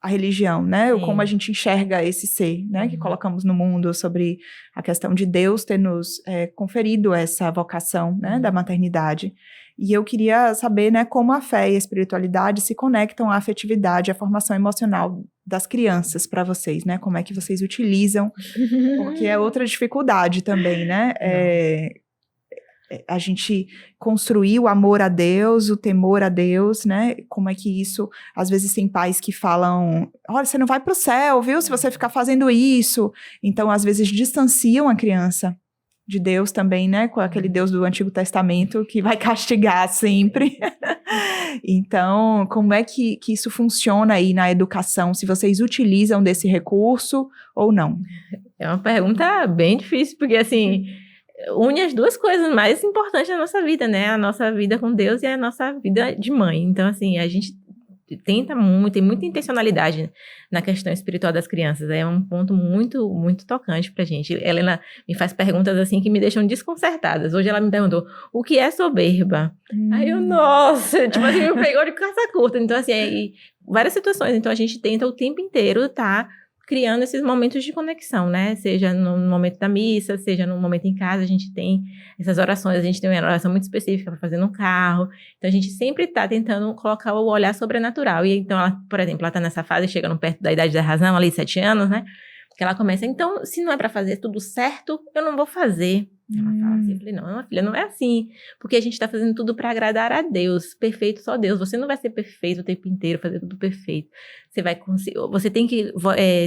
[SPEAKER 1] a religião, né?
[SPEAKER 2] Sim.
[SPEAKER 1] Como a gente enxerga esse ser, né? Que
[SPEAKER 2] Uhum.
[SPEAKER 1] colocamos no mundo, sobre a questão de Deus ter nos conferido essa vocação, né?
[SPEAKER 2] Uhum.
[SPEAKER 1] Da maternidade. E eu queria saber, né? Como a fé e a espiritualidade se conectam à afetividade, à formação emocional das crianças para vocês, né? Como é que vocês utilizam, porque é outra dificuldade também, né? A gente construir o amor a Deus, o temor a Deus, né? Como é que isso... Às vezes tem pais que falam, olha, você não vai pro céu, viu? Se você ficar fazendo isso. Então, às vezes, distanciam a criança de Deus também, né? Com aquele Deus do Antigo Testamento que vai castigar sempre. Então, como é que isso funciona aí na educação? Se vocês utilizam desse recurso ou não?
[SPEAKER 2] É uma pergunta bem difícil, porque assim, une as duas coisas mais importantes da nossa vida, né? A nossa vida com Deus e a nossa vida de mãe. Então, assim, a gente tenta muito, tem muita intencionalidade na questão espiritual das crianças. É um ponto muito, muito tocante pra gente. Helena me faz perguntas assim que me deixam desconcertadas. Hoje ela me perguntou, o que é soberba? Aí eu, nossa, tipo assim, me pegou de calça curta. Então, assim, várias situações. Então, a gente tenta o tempo inteiro criando esses momentos de conexão, né? Seja no momento da missa, seja no momento em casa, a gente tem essas orações, a gente tem uma oração muito específica para fazer no carro. Então, a gente sempre está tentando colocar o olhar sobrenatural. E então, ela, por exemplo, ela está nessa fase, chegando perto da idade da razão, ali 7 anos, né? Que ela começa, então, se não é para fazer tudo certo, eu não vou fazer. Ela fala assim, eu falei, não, minha filha, não é assim, porque a gente está fazendo tudo para agradar a Deus, perfeito só Deus, você não vai ser perfeito o tempo inteiro, fazer tudo perfeito, você tem que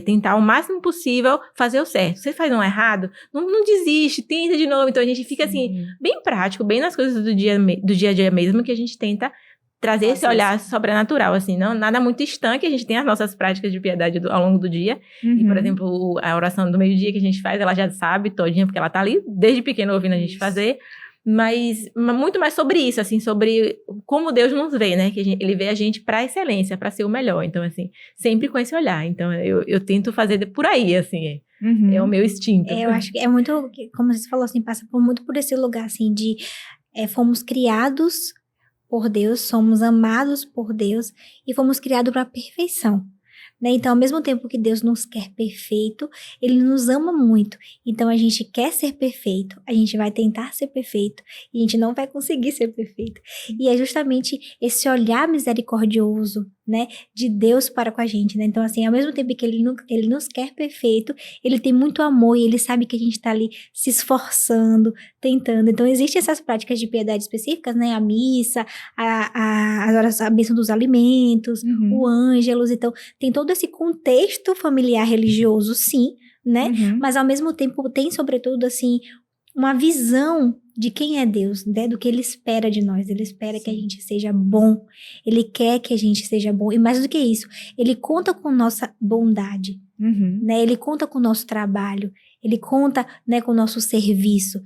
[SPEAKER 2] tentar o máximo possível fazer o certo, você faz um errado, não desiste, tenta de novo. Então a gente fica assim, bem prático, bem nas coisas do dia a dia mesmo, que a gente tenta trazer esse olhar sobrenatural, assim, não nada muito estanque. A gente tem as nossas práticas de piedade ao longo do dia. E, por exemplo, a oração do meio-dia que a gente faz, ela já sabe todinha, porque ela tá ali desde pequena ouvindo a gente fazer. Mas muito mais sobre isso, assim, sobre como Deus nos vê, né? Que ele vê a gente pra excelência, pra ser o melhor. Então, assim, sempre com esse olhar. Então, eu tento fazer por aí, assim, é o meu instinto.
[SPEAKER 3] Eu acho que é muito, como você falou, assim, passa muito por esse lugar, assim, de fomos criados por Deus, somos amados por Deus e fomos criados para a perfeição, né? Então, ao mesmo tempo que Deus nos quer perfeito, Ele nos ama muito. Então, a gente quer ser perfeito, a gente vai tentar ser perfeito e a gente não vai conseguir ser perfeito. E é justamente esse olhar misericordioso, né, de Deus para com a gente, né? Então, assim, ao mesmo tempo que ele nos quer perfeito, Ele tem muito amor e Ele sabe que a gente está ali se esforçando, tentando. Então, existem essas práticas de piedade específicas, né? A missa, a bênção dos alimentos, o ângelus. Então, tem todo esse contexto familiar religioso, sim, né? Mas, ao mesmo tempo, tem, sobretudo, assim, uma visão de quem é Deus, né? Do que Ele espera de nós. Ele espera que a gente seja bom. Ele quer que a gente seja bom. E mais do que isso, Ele conta com nossa bondade, né? Ele conta com o nosso trabalho. Ele conta, né, com o nosso serviço.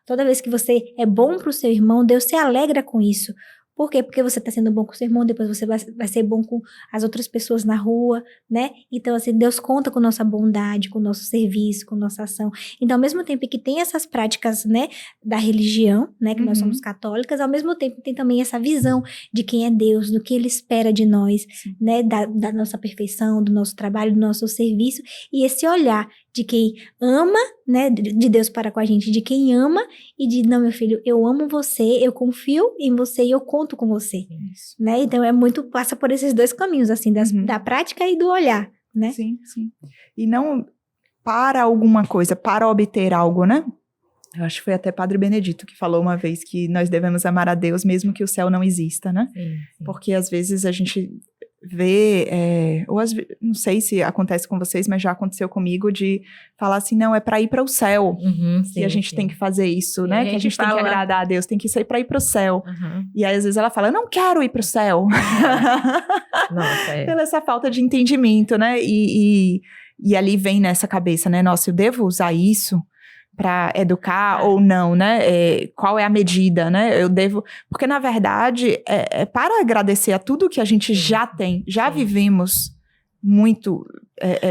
[SPEAKER 3] Toda vez que você é bom para o seu irmão, Deus se alegra com isso. Por quê? Porque você tá sendo bom com o seu irmão, depois você vai ser bom com as outras pessoas na rua, né? Então, assim, Deus conta com nossa bondade, com o nosso serviço, com nossa ação. Então, ao mesmo tempo que tem essas práticas, né, da religião, né, que nós somos católicas, ao mesmo tempo tem também essa visão de quem é Deus, do que Ele espera de nós, né, da nossa perfeição, do nosso trabalho, do nosso serviço, e esse olhar de quem ama, né, de Deus para com a gente, de quem ama e de, não, meu filho, eu amo você, eu confio em você e eu conto com você, né? Então, passa por esses dois caminhos, assim, da prática e do olhar, né?
[SPEAKER 1] Sim. E não para alguma coisa, para obter algo, né? Eu acho que foi até Padre Benedito que falou uma vez que nós devemos amar a Deus mesmo que o céu não exista, né?
[SPEAKER 2] Sim.
[SPEAKER 1] Porque às vezes a gente vê, não sei se acontece com vocês, mas já aconteceu comigo, de falar assim, não, é para ir para o céu. E a gente tem que fazer isso, né? Que a gente tem que agradar a Deus, tem que sair para ir para o céu. E aí às vezes ela fala, eu não quero ir para o céu.
[SPEAKER 2] Nossa,
[SPEAKER 1] Pela essa falta de entendimento, né? E ali vem nessa cabeça, né? Nossa, eu devo usar isso para educar ou não, né? Qual é a medida, né? Eu devo... Porque, na verdade, para agradecer a tudo que a gente já tem, já vivemos muito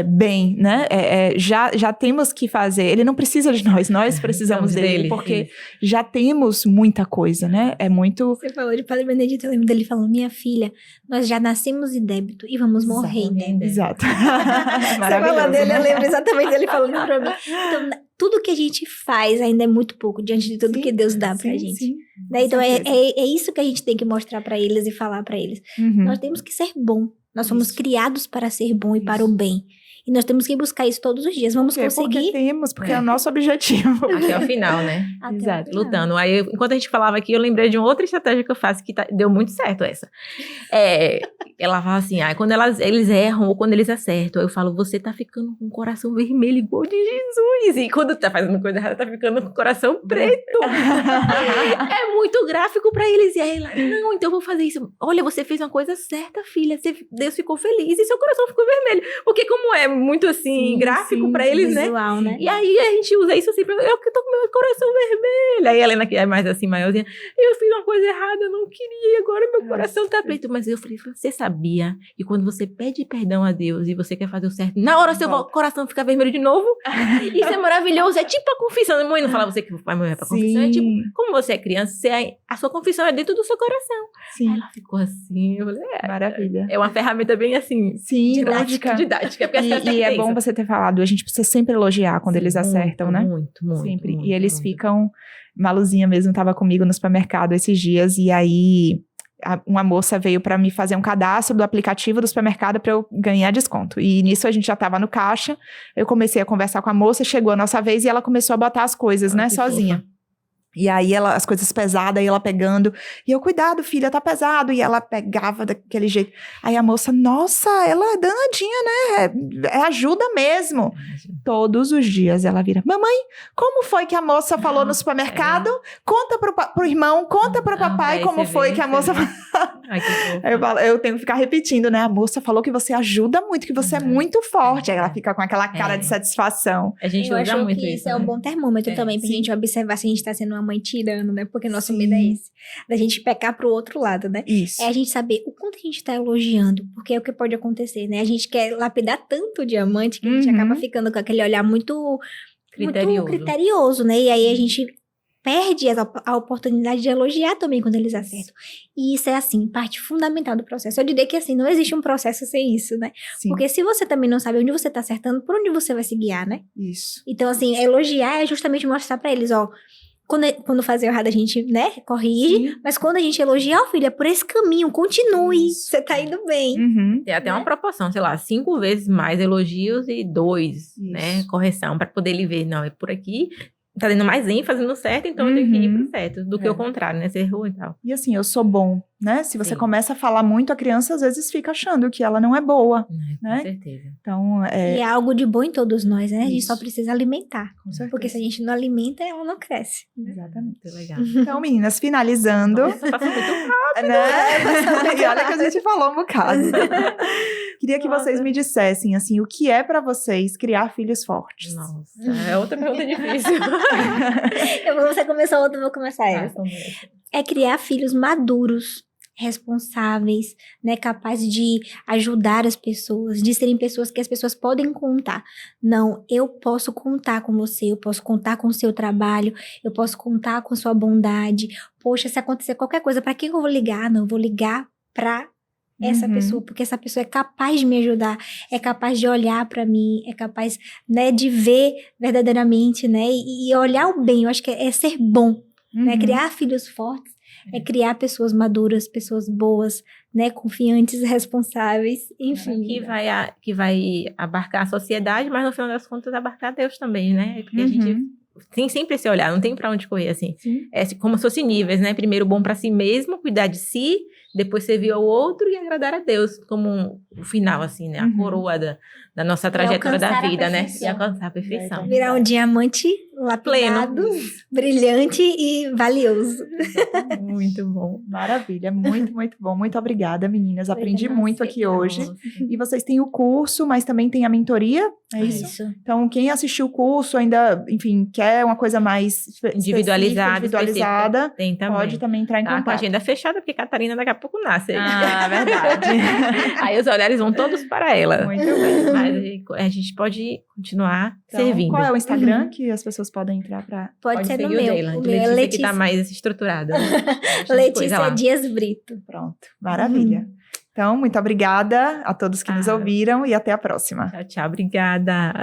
[SPEAKER 1] bem, né? Já temos que fazer. Ele não precisa de nós precisamos dele, porque já temos muita coisa, né? É muito...
[SPEAKER 3] Você falou de Padre Benedito, eu lembro dele falando, minha filha, nós já nascemos em débito e vamos morrer em débito.
[SPEAKER 1] Exato.
[SPEAKER 3] Você falou dele, eu lembro exatamente dele falando pra mim. Então, tudo que a gente faz ainda é muito pouco diante de tudo que Deus dá pra gente. Né? Então, é isso que a gente tem que mostrar pra eles e falar pra eles. Nós temos que ser bom. Nós somos criados para ser bom e para o bem. E nós temos que buscar isso todos os dias. Vamos conseguir.
[SPEAKER 1] Porque é o nosso objetivo.
[SPEAKER 2] Até o final, né?
[SPEAKER 1] Exato.
[SPEAKER 2] Lutando. Aí, enquanto a gente falava aqui, eu lembrei de uma outra estratégia que eu faço que deu muito certo essa. Ela fala assim, quando eles erram ou quando eles acertam, eu falo, você tá ficando com o coração vermelho igual de Jesus. E quando tá fazendo coisa errada, tá ficando com o coração preto. É muito gráfico pra eles. E aí ela, não, então eu vou fazer isso. Olha, você fez uma coisa certa, filha. Deus ficou feliz e seu coração ficou vermelho. Porque como é muito assim, gráfico pra eles,
[SPEAKER 3] visual, né?
[SPEAKER 2] E aí a gente usa isso assim, eu que tô com meu coração vermelho. Aí a Helena, que é mais assim, maiorzinha, eu fiz uma coisa errada, eu não queria, agora meu coração tá preto. Mas eu falei, você sabia que quando você pede perdão a Deus e você quer fazer o certo, na hora seu coração fica vermelho de novo? Isso é maravilhoso, é tipo a confissão. Mãe, não fala você que vai morrer pra confissão, é tipo, como você é criança, a sua confissão é dentro do seu coração. Aí ela ficou assim, eu falei,
[SPEAKER 1] maravilha.
[SPEAKER 2] É uma ferramenta bem assim, didática. Porque
[SPEAKER 1] e é bom você ter falado, a gente precisa sempre elogiar quando eles acertam, né?
[SPEAKER 2] Muito.
[SPEAKER 1] Sempre.
[SPEAKER 2] Muito,
[SPEAKER 1] e eles
[SPEAKER 2] muito.
[SPEAKER 1] ficam... Maluzinha mesmo estava comigo no supermercado esses dias, e aí uma moça veio para me fazer um cadastro do aplicativo do supermercado para eu ganhar desconto. E nisso a gente já estava no caixa, eu comecei a conversar com a moça, chegou a nossa vez e ela começou a botar as coisas, né, sozinha. Fofa. E aí as coisas pesadas, e ela pegando, e eu, cuidado filha, tá pesado, e ela pegava daquele jeito. Aí a moça, nossa, ela é danadinha, né, é ajuda mesmo. Todos os dias ela vira, mamãe, como foi que a moça falou no supermercado? Conta pro irmão, conta pro papai como foi que a moça falou. Eu tenho que ficar repetindo, né, a moça falou que você ajuda muito, que você é muito forte. Aí ela fica com aquela cara de satisfação.
[SPEAKER 2] A gente
[SPEAKER 3] usa
[SPEAKER 2] acho
[SPEAKER 3] muito
[SPEAKER 2] que
[SPEAKER 3] isso, é um bom termômetro também, pra gente observar se a gente tá sendo uma mãe tirando, né? Porque nosso medo é esse. Da gente pecar pro outro lado, né?
[SPEAKER 1] Isso.
[SPEAKER 3] É a gente saber o quanto a gente tá elogiando, porque é o que pode acontecer, né? A gente quer lapidar tanto o diamante que a gente acaba ficando com aquele olhar muito criterioso, né? E aí a gente perde a oportunidade de elogiar também quando eles acertam. E isso é, assim, parte fundamental do processo. Eu diria que, assim, não existe um processo sem isso, né?
[SPEAKER 1] Sim.
[SPEAKER 3] Porque se você também não sabe onde você tá acertando, por onde você vai se guiar, né?
[SPEAKER 1] Isso.
[SPEAKER 3] Então, assim, elogiar é justamente mostrar pra eles, ó, quando fazer errado a gente, né, corrige, mas quando a gente elogia, ó, filha, por esse caminho, continue, você tá indo bem.
[SPEAKER 2] Tem até uma proporção, sei lá, 5 vezes mais elogios e 2, né, correção, pra poder ele ver, não, é por aqui, tá dando mais ênfase no certo, então eu tenho que ir pro certo, do que o contrário, né, você errou e tal.
[SPEAKER 1] E assim, eu sou bom, né, se você começa a falar muito, a criança às vezes fica achando que ela não é boa, né?
[SPEAKER 2] Com certeza.
[SPEAKER 1] Então,
[SPEAKER 3] E é algo de bom em todos nós, né? A gente
[SPEAKER 1] Isso.
[SPEAKER 3] só precisa alimentar.
[SPEAKER 1] Com certeza.
[SPEAKER 3] Porque se a gente não alimenta, ela não cresce.
[SPEAKER 1] Exatamente.
[SPEAKER 2] Muito legal.
[SPEAKER 1] Então, meninas, finalizando.
[SPEAKER 2] Nossa, passou muito rápido.
[SPEAKER 1] Né? E olha que a gente falou um bocado. Queria que vocês me dissessem, assim, o que é pra vocês criar filhos fortes?
[SPEAKER 2] Nossa, é outra pergunta difícil.
[SPEAKER 3] Você começou outra, eu vou começar essa. É criar filhos maduros responsáveis, né, capazes de ajudar as pessoas, de serem pessoas que as pessoas podem contar. Não, eu posso contar com você, eu posso contar com o seu trabalho, eu posso contar com sua bondade. Poxa, se acontecer qualquer coisa, para quem eu vou ligar? Não, eu vou ligar para essa pessoa, porque essa pessoa é capaz de me ajudar, é capaz de olhar para mim, é capaz, né, de ver verdadeiramente, né, e olhar o bem. Eu acho que é ser bom, né, criar filhos fortes, é criar pessoas maduras, pessoas boas, né, confiantes, responsáveis, enfim.
[SPEAKER 2] Que vai abarcar a sociedade, mas no final das contas abarcar Deus também, né? Porque a gente tem sempre esse olhar, não tem pra onde correr, assim.
[SPEAKER 1] Sim.
[SPEAKER 2] É como se fosse níveis, né? Primeiro bom pra si mesmo, cuidar de si, depois servir ao outro e agradar a Deus, como o final, assim, né? A coroa da nossa trajetória da vida, né? E alcançar a perfeição.
[SPEAKER 3] Virar um diamante lapidado, brilhante e valioso.
[SPEAKER 1] Muito bom, maravilha, muito, muito bom. Muito obrigada, meninas. Aprendi muito aqui hoje. E vocês têm o curso, mas também tem a mentoria, é isso? Então, quem assistiu o curso ainda, enfim, quer uma coisa mais individualizada,
[SPEAKER 2] tem também.
[SPEAKER 1] Pode também entrar em contato.
[SPEAKER 2] Com a agenda fechada, porque Catarina daqui a pouco nasce.
[SPEAKER 1] Ah, verdade.
[SPEAKER 2] Aí os olhares vão todos para ela.
[SPEAKER 1] Muito bem.
[SPEAKER 2] Mas a gente pode continuar servindo.
[SPEAKER 1] Qual é o Instagram que as pessoas podem entrar para...
[SPEAKER 3] Pode ser no
[SPEAKER 2] meu.
[SPEAKER 3] Dela.
[SPEAKER 2] O meu é Letícia, que tá mais estruturada.
[SPEAKER 3] Letícia Dias Brito.
[SPEAKER 1] Pronto, maravilha. Então, muito obrigada a todos que nos ouviram e até a próxima.
[SPEAKER 2] Tchau, tchau. Obrigada.